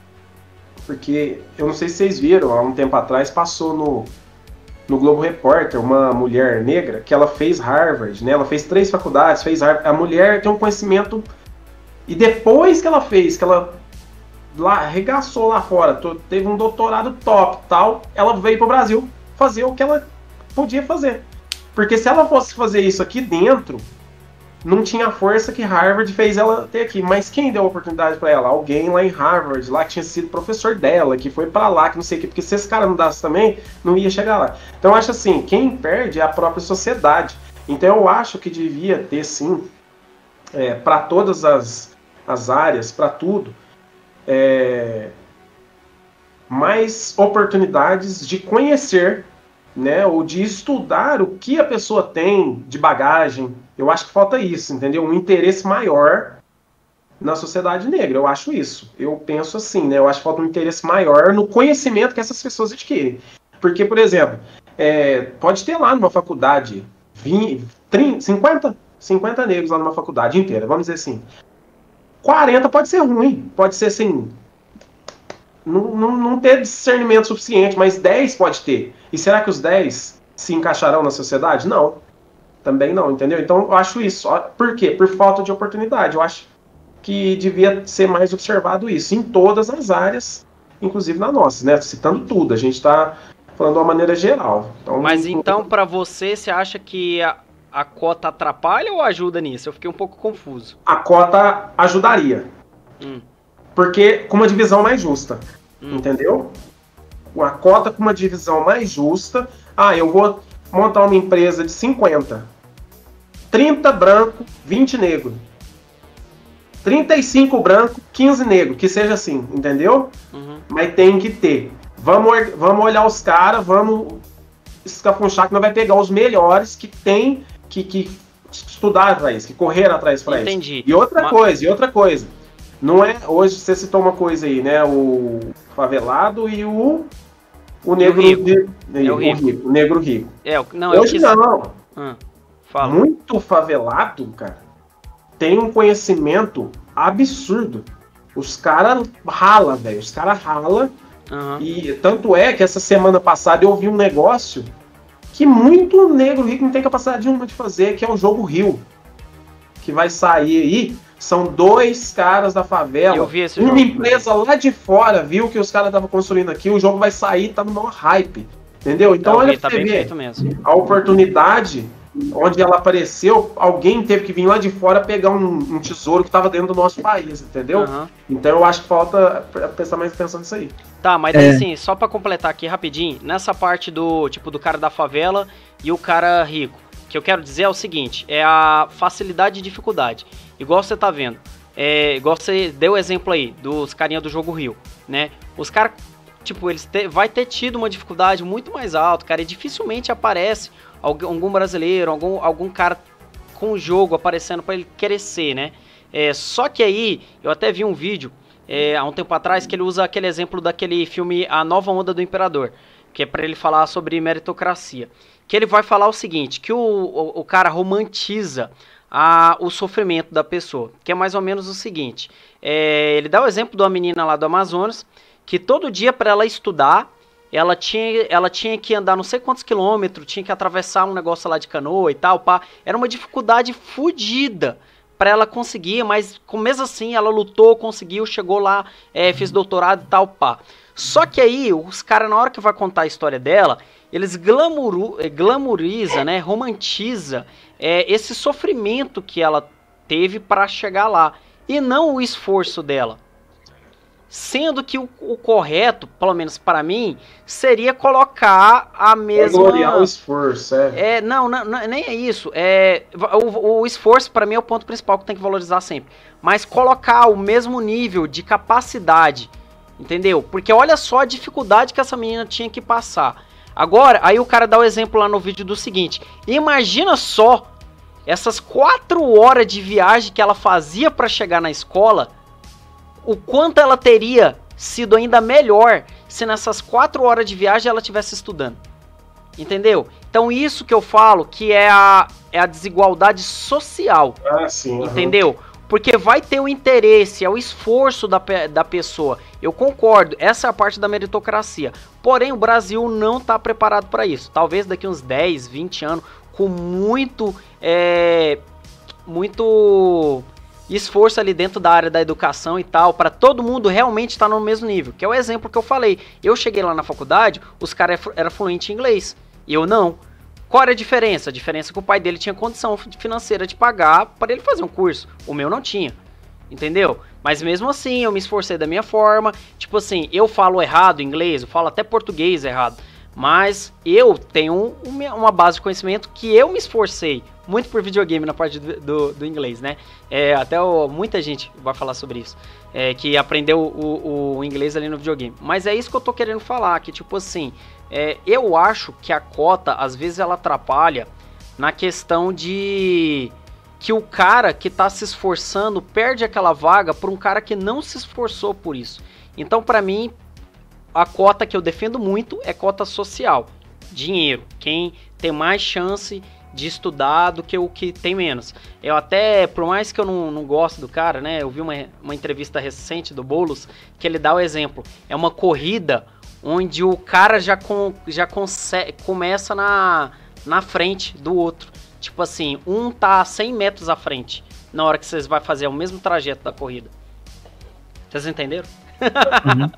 Porque, eu não sei se vocês viram, há um tempo atrás passou no Globo Repórter uma mulher negra que ela fez Harvard, né? Ela fez 3 faculdades, fez Harvard. A mulher tem um conhecimento... E depois que ela fez, que ela arregaçou lá fora, teve um doutorado top tal, ela veio pro Brasil fazer o que ela podia fazer. Porque se ela fosse fazer isso aqui dentro... não tinha a força que Harvard fez ela ter aqui. Mas quem deu a oportunidade para ela? Alguém lá em Harvard, lá que tinha sido professor dela, que foi para lá, que não sei o que. Porque se esse cara não dasse também, não ia chegar lá. Então eu acho assim, quem perde é a própria sociedade. Então eu acho que devia ter, sim, para todas as áreas, para tudo, mais oportunidades de conhecer, né, ou de estudar o que a pessoa tem de bagagem. Eu acho que falta isso, entendeu? Um interesse maior na sociedade negra, eu acho isso. Eu penso assim, né? Eu acho que falta um interesse maior no conhecimento que essas pessoas adquirem. Porque, por exemplo, pode ter lá numa faculdade 20, 30, 50 negros lá numa faculdade inteira, vamos dizer assim. 40 pode ser ruim, pode ser assim... Não ter discernimento suficiente, mas 10 pode ter. E será que os 10 se encaixarão na sociedade? Não. Também não, entendeu? Então eu acho isso. Por quê? Por falta de oportunidade. Eu acho que devia ser mais observado isso em todas as áreas, inclusive na nossa, né? Citando tudo. A gente está falando de uma maneira geral. Então, mas então, para você acha que a cota atrapalha ou ajuda nisso? Eu fiquei um pouco confuso. A cota ajudaria. Porque com uma divisão mais justa. Entendeu? Uma cota com uma divisão mais justa. Eu vou montar uma empresa de 50. 30 branco, 20 negro. 35 branco, 15 negro. Que seja assim, entendeu? Mas tem que ter. Vamos olhar os caras, vamos escafunchar que nós vai pegar os melhores que tem que estudar atrás, que correr atrás para isso. Entendi. E outra coisa. Não é, hoje você citou uma coisa aí, né? O favelado e o negro rico. O negro rico. Hoje não. Fala. Muito favelado, cara, tem um conhecimento absurdo. Os caras rala, velho. Os caras rala. E tanto é que essa semana passada eu ouvi um negócio que muito negro rico não tem capacidade nenhuma de fazer, que é o Jogo Rio. Que vai sair aí. São 2 caras da favela. Eu vi esse uma jogo. Empresa lá de fora viu que os caras estavam construindo aqui. O jogo vai sair, tá no maior hype. Entendeu? Então olha pra você ver a oportunidade onde ela apareceu. Alguém teve que vir lá de fora pegar um tesouro que estava dentro do nosso país, entendeu? Então eu acho que falta prestar mais atenção nisso aí. Tá, mas daí assim, só pra completar aqui rapidinho, nessa parte do tipo do cara da favela e o cara rico, o que eu quero dizer é o seguinte, é a facilidade e dificuldade. Igual você tá vendo, igual você deu o exemplo aí dos carinha do Jogo Rio, né? Os caras, tipo, eles vai ter tido uma dificuldade muito mais alta, cara, e dificilmente aparece algum brasileiro, algum cara com o jogo aparecendo pra ele crescer, né? Só que aí, eu até vi um vídeo há um tempo atrás que ele usa aquele exemplo daquele filme A Nova Onda do Imperador, que é pra ele falar sobre meritocracia. Que ele vai falar o seguinte, que o cara romantiza o sofrimento da pessoa, que é mais ou menos o seguinte, ele dá o exemplo de uma menina lá do Amazonas, que todo dia para ela estudar, ela tinha que andar não sei quantos quilômetros, tinha que atravessar um negócio lá de canoa e tal, pá. Era uma dificuldade fodida para ela conseguir, mas mesmo assim ela lutou, conseguiu, chegou lá, fez doutorado e tal, pá. Só que aí, os caras, na hora que vai contar a história dela, eles glamoriza, né, romantiza esse sofrimento que ela teve para chegar lá, e não o esforço dela. Sendo que o correto, pelo menos para mim, seria colocar a mesma... Gloriar o esforço, Não, nem é isso. O esforço, para mim, é o ponto principal que tem que valorizar sempre. Mas colocar o mesmo nível de capacidade, entendeu? Porque olha só a dificuldade que essa menina tinha que passar. Agora, aí o cara dá o exemplo lá no vídeo do seguinte. Imagina só essas 4 horas de viagem que ela fazia para chegar na escola... O quanto ela teria sido ainda melhor se nessas 4 horas de viagem ela estivesse estudando. Entendeu? Então isso que eu falo que é a desigualdade social. Sim. Entendeu? Porque vai ter o interesse, é o esforço da pessoa. Eu concordo, essa é a parte da meritocracia. Porém, o Brasil não está preparado para isso. Talvez daqui uns 10, 20 anos, com muito esforço ali dentro da área da educação e tal, para todo mundo realmente estar no mesmo nível, que é o exemplo que eu falei. Eu cheguei lá na faculdade, os caras eram fluentes em inglês, e eu não. Qual era a diferença? A diferença é que o pai dele tinha condição financeira de pagar para ele fazer um curso, o meu não tinha, entendeu? Mas mesmo assim, eu me esforcei da minha forma, tipo assim, eu falo errado inglês, eu falo até português errado, mas eu tenho uma base de conhecimento que eu me esforcei muito por videogame na parte do inglês, né? Muita gente vai falar sobre isso, que aprendeu o inglês ali no videogame. Mas é isso que eu tô querendo falar, que tipo assim, eu acho que a cota, às vezes, ela atrapalha na questão de que o cara que tá se esforçando perde aquela vaga por um cara que não se esforçou por isso. Então, pra mim, a cota que eu defendo muito é cota social. Dinheiro. Quem tem mais chance de estudar do que o que tem menos. Eu até, por mais que eu não gosto do cara, né? Eu vi uma entrevista recente do Boulos, que ele dá o exemplo. É uma corrida onde o cara já começa na frente do outro. Tipo assim, um tá 100 metros à frente na hora que vocês vão fazer o mesmo trajeto da corrida. Vocês entenderam? Uhum.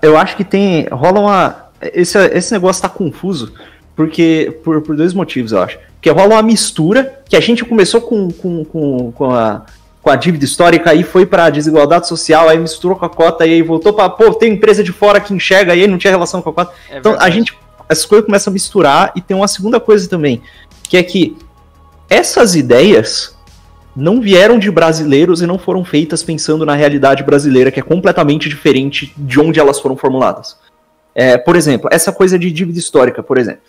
Eu acho que rola uma... Esse negócio tá confuso, porque por 2 motivos, eu acho. Porque rola uma mistura, que a gente começou com a dívida histórica, aí foi pra desigualdade social, aí misturou com a cota, aí voltou pra, tem empresa de fora que enxerga, aí não tinha relação com a cota. Então essas coisas começam a misturar, e tem uma segunda coisa também, que é que essas ideias não vieram de brasileiros e não foram feitas pensando na realidade brasileira, que é completamente diferente de onde elas foram formuladas. Por exemplo, essa coisa de dívida histórica, por exemplo.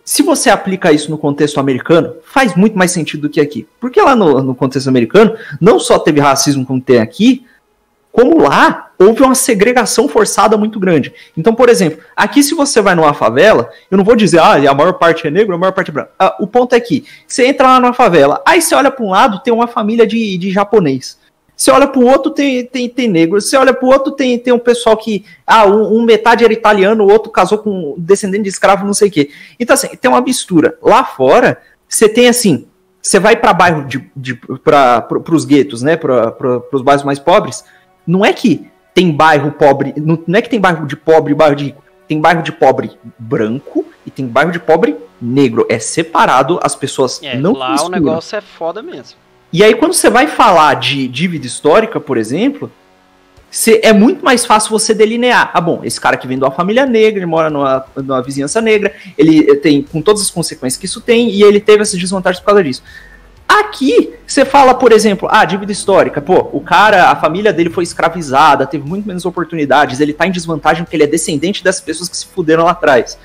Se você aplica isso no contexto americano, faz muito mais sentido do que aqui. Porque lá no contexto americano, não só teve racismo como tem aqui, como lá houve uma segregação forçada muito grande. Então, por exemplo, aqui se você vai numa favela, eu não vou dizer, a maior parte é negro, a maior parte é branca. O ponto é que você entra lá numa favela, aí você olha para um lado, tem uma família de japonês. Você olha para o outro, tem negro. Você olha para o outro, tem um pessoal que... um metade era italiano, o outro casou com um descendente de escravo, não sei o quê. Então, assim, tem uma mistura. Lá fora, você tem, assim... Você vai para bairro para os guetos, né? Para os bairros mais pobres. Não é que tem bairro pobre... Não é que tem bairro de pobre e bairro de rico. Tem bairro de pobre branco e tem bairro de pobre negro. É separado, as pessoas não lá misturam. O negócio é foda mesmo. E aí, quando você vai falar de dívida histórica, por exemplo, é muito mais fácil você delinear. Bom, esse cara que vem de uma família negra, ele mora numa vizinhança negra, ele tem, com todas as consequências que isso tem, e ele teve essas desvantagens por causa disso. Aqui, você fala, por exemplo, dívida histórica. O cara, a família dele foi escravizada, teve muito menos oportunidades, ele tá em desvantagem porque ele é descendente das pessoas que se fuderam lá atrás.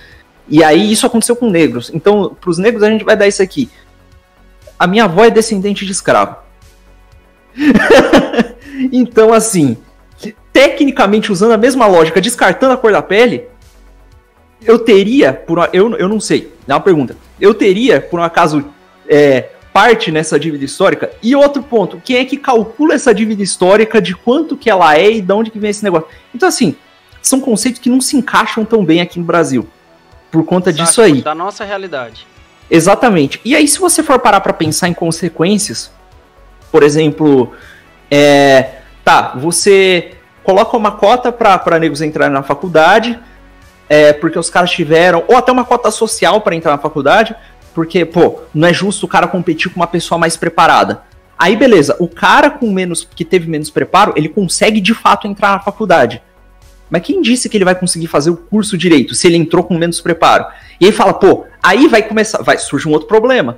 E aí, isso aconteceu com negros. Então, pros negros, a gente vai dar isso aqui. A minha avó é descendente de escravo. Então, assim, tecnicamente, usando a mesma lógica, descartando a cor da pele, eu teria, eu não sei, é uma pergunta, eu teria, por um acaso, parte nessa dívida histórica? E outro ponto, quem é que calcula essa dívida histórica, de quanto que ela é e de onde que vem esse negócio? Então, assim, são conceitos que não se encaixam tão bem aqui no Brasil, por conta disso aí. Da nossa realidade. Exatamente. E aí, se você for parar pra pensar em consequências, por exemplo, você coloca uma cota pra negros entrarem na faculdade, porque os caras tiveram, ou até uma cota social pra entrar na faculdade, porque, não é justo o cara competir com uma pessoa mais preparada. Aí beleza, o cara que teve menos preparo, ele consegue de fato entrar na faculdade. Mas quem disse que ele vai conseguir fazer o curso direito se ele entrou com menos preparo? E aí fala, pô, aí surge um outro problema.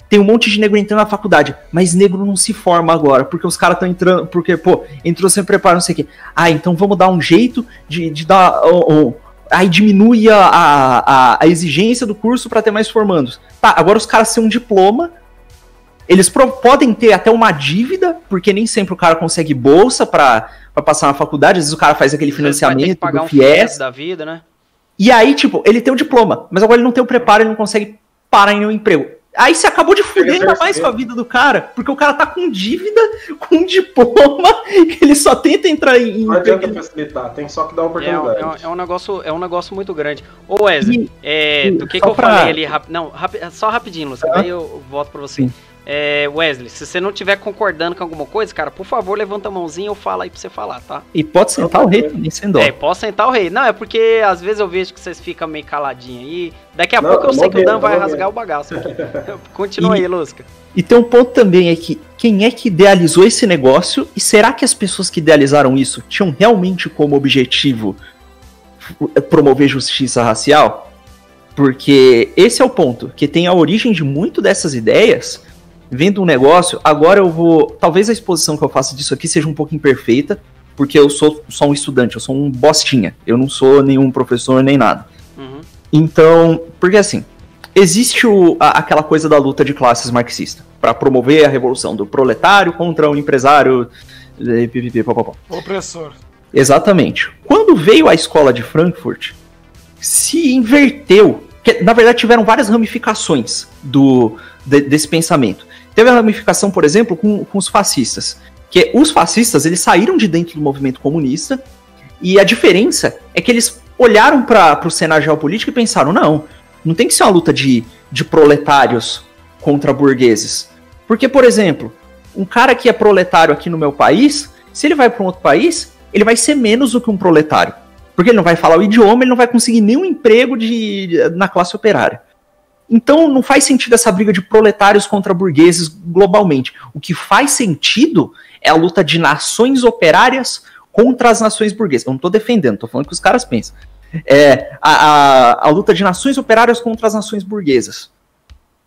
Tem um monte de negro entrando na faculdade, mas negro não se forma agora, porque os caras estão entrando, porque, pô, entrou sem preparo, não sei o quê. Ah, então vamos dar um jeito de dar... aí diminui a exigência do curso para ter mais formandos. Tá, agora os caras têm um diploma, eles podem ter até uma dívida, porque nem sempre o cara consegue bolsa para passar na faculdade, às vezes o cara faz aquele financiamento pagar do FIES. da vida, né? E aí, tipo, ele tem o diploma, mas agora ele não tem o preparo, ele não consegue parar em nenhum emprego. Aí você acabou de fuder ainda mais com a vida do cara, porque o cara tá com dívida, com diploma, ele só tenta entrar em... Não adianta facilitar, tem só que dar oportunidade. É um negócio muito grande. Ô Wesley, do que eu falei ali... Não, só rapidinho, Lúcio, aí eu volto pra você. Wesley, se você não estiver concordando com alguma coisa, cara, por favor, levanta a mãozinha e eu falo aí pra você falar, tá? E pode sentar o rei também, sem dó. Pode sentar o rei. Não, é porque às vezes eu vejo que vocês ficam meio caladinhos aí. Daqui a pouco eu sei que o Dan vai rasgar o bagaço aqui. Continua aí, Lusca. E tem um ponto também, é que quem é que idealizou esse negócio, e será que as pessoas que idealizaram isso tinham realmente como objetivo promover justiça racial? Porque esse é o ponto, que tem a origem de muito dessas ideias... Vendo um negócio, agora eu vou... Talvez a exposição que eu faço disso aqui seja um pouco imperfeita, porque eu sou só um estudante, eu sou um bostinha. Eu não sou nenhum professor nem nada. Uhum. Então, porque assim, existe aquela coisa da luta de classes marxista, para promover a revolução do proletário contra o empresário... Opressor. Exatamente. Quando veio a escola de Frankfurt, se inverteu. Que, na verdade, tiveram várias ramificações desse pensamento. Teve a ramificação, por exemplo, com os fascistas. Que os fascistas, eles saíram de dentro do movimento comunista, e a diferença é que eles olharam para o cenário geopolítico e pensaram, não tem que ser uma luta de proletários contra burgueses. Porque, por exemplo, um cara que é proletário aqui no meu país, se ele vai para um outro país, ele vai ser menos do que um proletário. Porque ele não vai falar o idioma, ele não vai conseguir nenhum emprego na classe operária. Então não faz sentido essa briga de proletários contra burgueses globalmente. O que faz sentido é a luta de nações operárias contra as nações burguesas. Eu não estou defendendo, estou falando que os caras pensam. A luta de nações operárias contra as nações burguesas.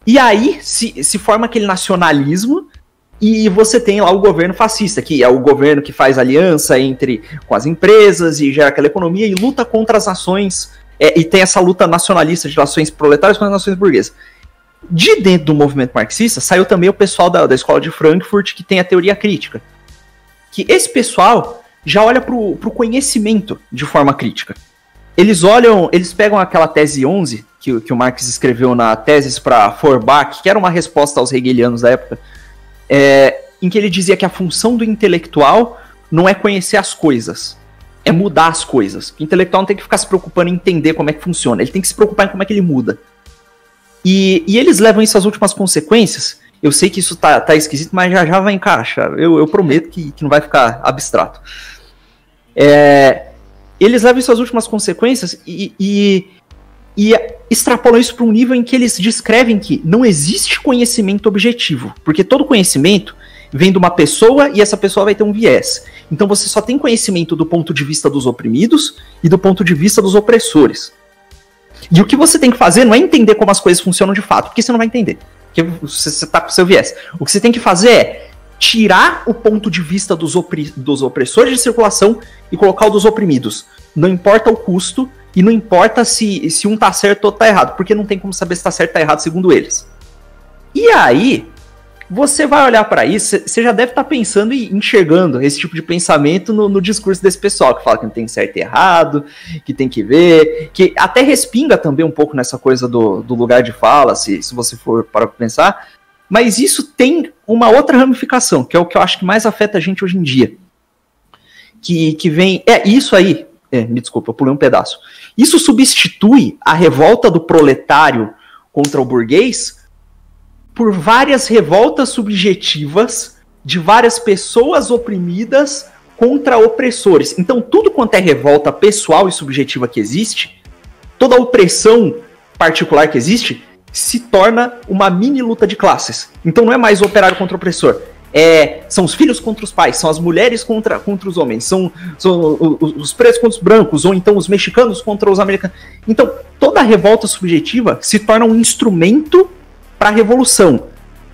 E aí se forma aquele nacionalismo e você tem lá o governo fascista, que é o governo que faz aliança com as empresas e gera aquela economia e luta contra as nações... e tem essa luta nacionalista de nações proletárias com as nações burguesas. De dentro do movimento marxista, saiu também o pessoal da escola de Frankfurt, que tem a teoria crítica. Que esse pessoal já olha para o conhecimento de forma crítica. Eles pegam aquela tese 11, que o Marx escreveu na Teses para Feuerbach, que era uma resposta aos hegelianos da época, em que ele dizia que a função do intelectual não é conhecer as coisas, é mudar as coisas. O intelectual não tem que ficar se preocupando em entender como é que funciona, ele tem que se preocupar em como é que ele muda. E eles levam isso às últimas consequências. Eu sei que isso tá esquisito, mas já vai encaixar. Eu prometo que não vai ficar abstrato. Eles levam isso às últimas consequências e extrapolam isso para um nível em que eles descrevem que não existe conhecimento objetivo, porque todo conhecimento vem de uma pessoa e essa pessoa vai ter um viés. Então você só tem conhecimento do ponto de vista dos oprimidos e do ponto de vista dos opressores. E o que você tem que fazer não é entender como as coisas funcionam de fato, porque você não vai entender, porque você está com o seu viés. O que você tem que fazer é tirar o ponto de vista dos opressores de circulação e colocar o dos oprimidos. Não importa o custo e não importa se um tá certo ou outro tá errado, porque não tem como saber se tá certo ou tá errado segundo eles. E aí, você vai olhar para isso, você já deve estar pensando e enxergando esse tipo de pensamento no discurso desse pessoal, que fala que não tem certo e errado, que tem que ver, que até respinga também um pouco nessa coisa do lugar de fala, se você for para pensar, mas isso tem uma outra ramificação, que é o que eu acho que mais afeta a gente hoje em dia, que vem, isso aí, me desculpa, eu pulei um pedaço, isso substitui a revolta do proletário contra o burguês por várias revoltas subjetivas de várias pessoas oprimidas contra opressores. Então, tudo quanto é revolta pessoal e subjetiva que existe, toda opressão particular que existe, se torna uma mini luta de classes. Então, não é mais operário contra opressor. São os filhos contra os pais, são as mulheres contra os homens, são os pretos contra os brancos, ou então os mexicanos contra os americanos. Então, toda a revolta subjetiva se torna um instrumento para a revolução.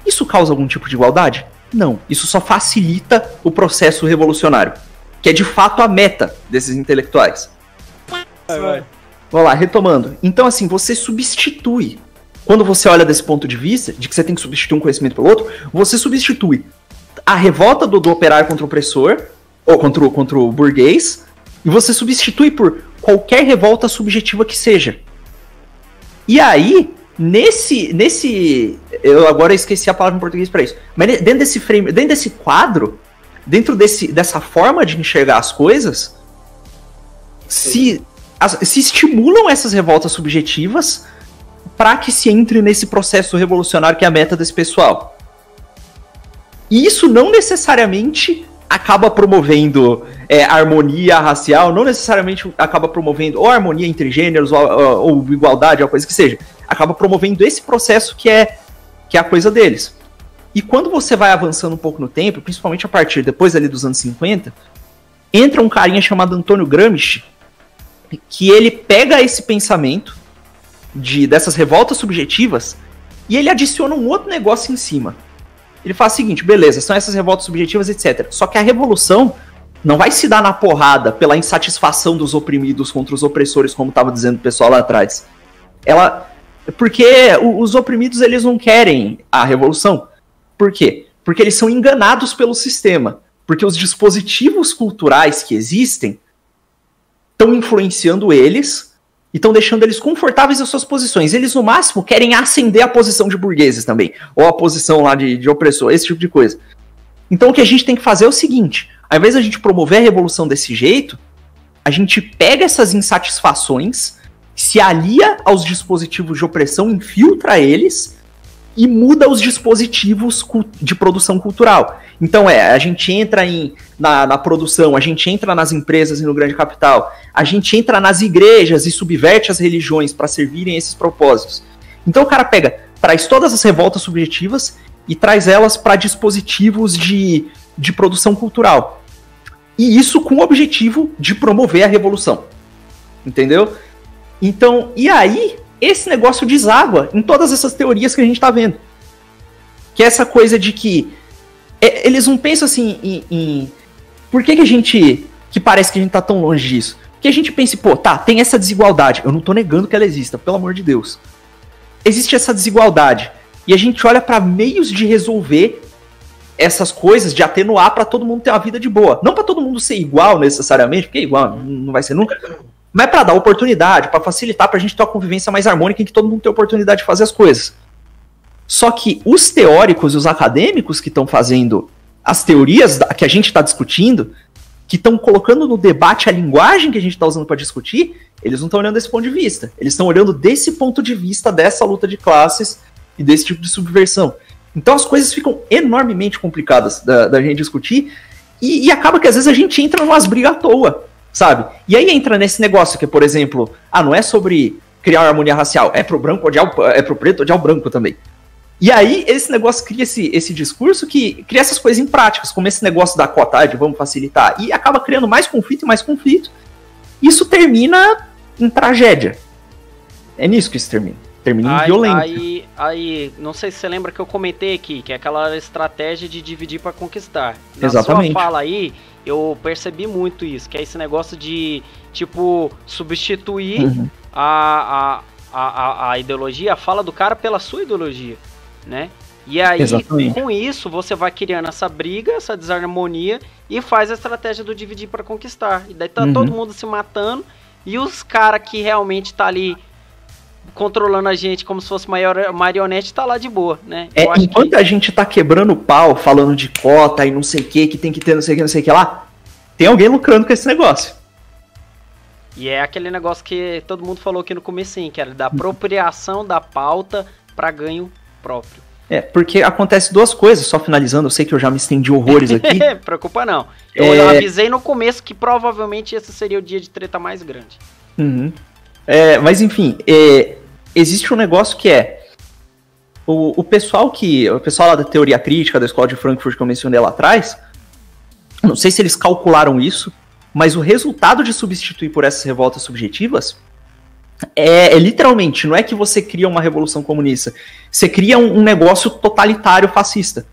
Isso causa algum tipo de igualdade? Não. Isso só facilita o processo revolucionário, que é de fato a meta desses intelectuais. Vamos lá, retomando. Então, assim, você substitui. Quando você olha desse ponto de vista, de que você tem que substituir um conhecimento pelo outro, você substitui a revolta do operário contra o opressor, ou contra o burguês, e você substitui por qualquer revolta subjetiva que seja. E aí, eu agora esqueci a palavra em português para isso, mas dentro desse frame, dentro desse quadro, dentro dessa forma de enxergar as coisas, se estimulam essas revoltas subjetivas para que se entre nesse processo revolucionário que é a meta desse pessoal. E isso não necessariamente acaba promovendo harmonia racial, não necessariamente acaba promovendo ou harmonia entre gêneros, ou igualdade, ou coisa que seja. Acaba promovendo esse processo que é a coisa deles. E quando você vai avançando um pouco no tempo, principalmente a partir depois ali dos anos 50, entra um carinha chamado Antônio Gramsci, que ele pega esse pensamento dessas revoltas subjetivas e ele adiciona um outro negócio em cima. Ele faz o seguinte, beleza, são essas revoltas subjetivas, etc. Só que a revolução não vai se dar na porrada pela insatisfação dos oprimidos contra os opressores, como estava dizendo o pessoal lá atrás. Porque os oprimidos, eles não querem a revolução. Por quê? Porque eles são enganados pelo sistema. Porque os dispositivos culturais que existem estão influenciando eles e estão deixando eles confortáveis nas suas posições. Eles, no máximo, querem ascender a posição de burgueses também. Ou a posição lá de opressor, esse tipo de coisa. Então o que a gente tem que fazer é o seguinte. Ao invés de a gente promover a revolução desse jeito, a gente pega essas insatisfações, se alia aos dispositivos de opressão, infiltra eles e muda os dispositivos de produção cultural. Então a gente entra na produção, a gente entra nas empresas e no grande capital, a gente entra nas igrejas e subverte as religiões para servirem esses propósitos. Então o cara traz todas as revoltas subjetivas e traz elas para dispositivos de produção cultural. E isso com o objetivo de promover a revolução. Entendeu? Então, e aí, esse negócio deságua em todas essas teorias que a gente tá vendo. Que é essa coisa de que eles não pensam assim por que a gente, que parece que a gente tá tão longe disso? Porque a gente pensa, tem essa desigualdade. Eu não tô negando que ela exista, pelo amor de Deus. Existe essa desigualdade. E a gente olha para meios de resolver essas coisas, de atenuar para todo mundo ter uma vida de boa. Não para todo mundo ser igual necessariamente, porque igual não vai ser nunca. Mas para dar oportunidade, para facilitar, pra gente ter uma convivência mais harmônica em que todo mundo tem oportunidade de fazer as coisas. Só que os teóricos e os acadêmicos que estão fazendo as teorias que a gente está discutindo, que estão colocando no debate a linguagem que a gente está usando para discutir, eles não estão olhando desse ponto de vista. Eles estão olhando desse ponto de vista dessa luta de classes e desse tipo de subversão. Então as coisas ficam enormemente complicadas da gente discutir e acaba que às vezes a gente entra numas brigas à toa, sabe? E aí entra nesse negócio que, por exemplo, não é sobre criar uma harmonia racial, é pro preto odiar o branco também. E aí esse negócio cria esse discurso que cria essas coisas em práticas, como esse negócio da cotagem, vamos facilitar, e acaba criando mais conflito e mais conflito. Isso termina em tragédia. É nisso que isso termina. Termina em violência. Aí, não sei se você lembra que eu comentei aqui, que é aquela estratégia de dividir para conquistar. Na Exatamente. sua fala aí, eu percebi muito isso, que é esse negócio de, tipo, substituir a ideologia, a fala do cara pela sua ideologia, né? E aí, Exatamente. Com isso, você vai criando essa briga, essa desarmonia, e faz a estratégia do dividir para conquistar. E daí tá todo mundo se matando, e os caras que realmente tá ali controlando a gente como se fosse marionete, tá lá de boa, né? Enquanto a gente tá quebrando o pau, falando de cota e não sei o que tem que ter não sei o que lá, tem alguém lucrando com esse negócio. E é aquele negócio que todo mundo falou aqui no comecinho, que era da apropriação da pauta para ganho próprio. Porque acontece duas coisas, só finalizando, eu sei que eu já me estendi horrores aqui. Preocupa não. Eu avisei no começo que provavelmente esse seria o dia de treta mais grande. Mas enfim, existe um negócio que O pessoal lá da teoria crítica da escola de Frankfurt que eu mencionei lá atrás, não sei se eles calcularam isso, mas o resultado de substituir por essas revoltas subjetivas é literalmente, não é que você cria uma revolução comunista, você cria um negócio totalitário fascista.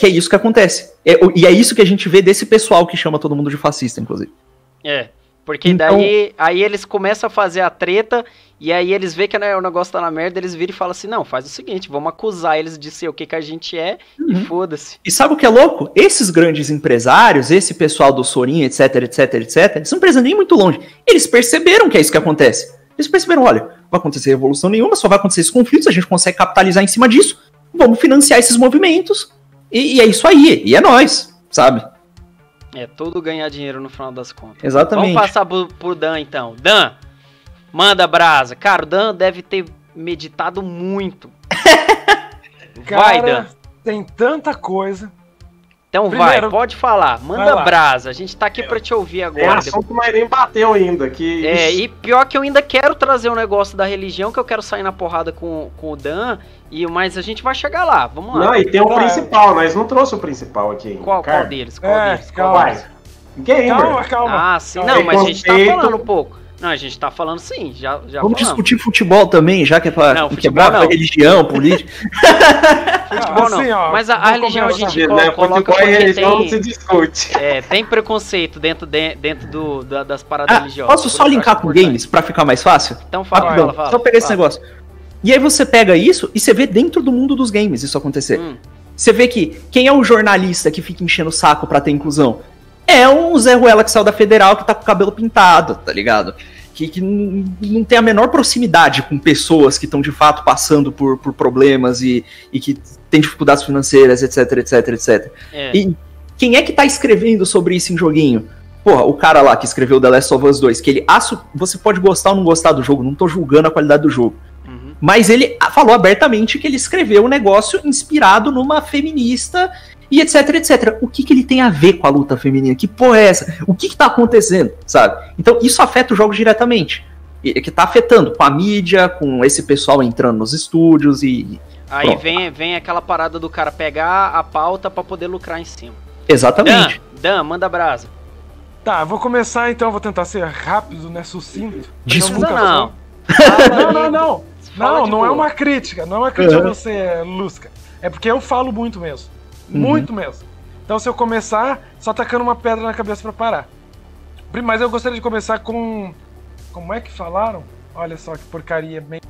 Que é isso que acontece. E é isso que a gente vê desse pessoal que chama todo mundo de fascista, inclusive. Porque então, daí aí eles começam a fazer a treta, e aí eles veem que o negócio tá na merda, eles viram e falam assim, não, faz o seguinte, vamos acusar eles de ser o que a gente é, e foda-se. E sabe o que é louco? Esses grandes empresários, esse pessoal do Sorin, etc, eles não precisam nem muito longe. Eles perceberam que é isso que acontece. Eles perceberam, olha, não vai acontecer revolução nenhuma, só vai acontecer esses conflitos, a gente consegue capitalizar em cima disso, vamos financiar esses movimentos, e é isso aí, e é nóis, sabe? Tudo ganhar dinheiro no final das contas. Exatamente. Vamos passar pro Dan, então. Dan, manda brasa. Cara, o Dan deve ter meditado muito. Vai, Dan. Tem tanta coisa. Então primeiro, pode falar. Manda brasa. A gente tá aqui pra te ouvir agora. É assunto, mas nem bateu ainda. E pior que eu ainda quero trazer um negócio da religião, que eu quero sair na porrada com o Dan, mas a gente vai chegar lá. Vamos lá. Não, e tem o principal, nós não trouxe o principal aqui ainda. Qual deles? Calma. Calma. Ah, sim. Não, mas a gente tá falando um pouco. Não, a gente tá falando sim, já vamos discutir futebol também, já que é pra quebrar a religião, política. Futebol não, assim, ó, mas a religião a gente coloca porque religião não se discute. Tem preconceito dentro das paradas religiosas. Posso só linkar com games pra ficar mais fácil? Então fala. Só pegar esse negócio. E aí você pega isso e você vê dentro do mundo dos games isso acontecer. Você vê que quem é o jornalista que fica enchendo o saco pra ter inclusão? É um Zé Ruela que saiu da Federal que tá com o cabelo pintado, tá ligado? Que não tem a menor proximidade com pessoas que estão de fato passando por problemas e que têm dificuldades financeiras, etc. E quem é que tá escrevendo sobre isso em joguinho? Porra, o cara lá que escreveu The Last of Us 2, que você pode gostar ou não gostar do jogo, não tô julgando a qualidade do jogo. Mas ele falou abertamente que ele escreveu um negócio inspirado numa feminista e etc. O que ele tem a ver com a luta feminina? Que porra é essa? O que tá acontecendo, sabe? Então isso afeta os jogos diretamente. Que tá afetando com a mídia, com esse pessoal entrando nos estúdios e... Aí vem aquela parada do cara pegar a pauta pra poder lucrar em cima. Exatamente. Dan, manda brasa. Tá, vou começar então, vou tentar ser rápido, né, sucinto. Desculpa, não é uma crítica, não é uma crítica a você, Lusca. É porque eu falo muito mesmo. Muito mesmo. Então se eu começar só tacando uma pedra na cabeça pra parar. Mas eu gostaria de começar com... Como é que falaram? Olha só que porcaria, bem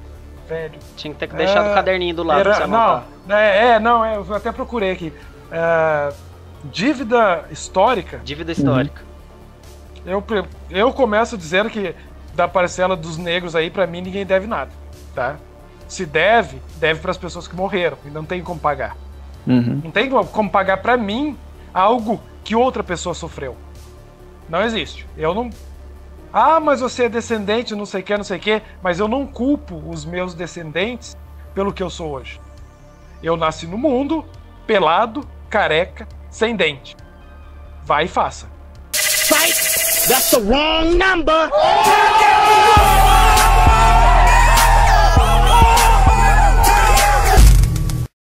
velho. Tinha que ter deixado o caderninho do lado pra você anotar. Eu até procurei aqui. Dívida histórica. Dívida histórica. Eu começo dizendo que da parcela dos negros aí, pra mim, ninguém deve nada, tá? Se deve pras pessoas que morreram e não tem como pagar. Não tem como pagar pra mim algo que outra pessoa sofreu. Não existe. Eu não... mas você é descendente, não sei o que, mas eu não culpo os meus descendentes pelo que eu sou hoje. Eu nasci no mundo, pelado, careca, sem dente. Vai e faça. Fight! That's the wrong number!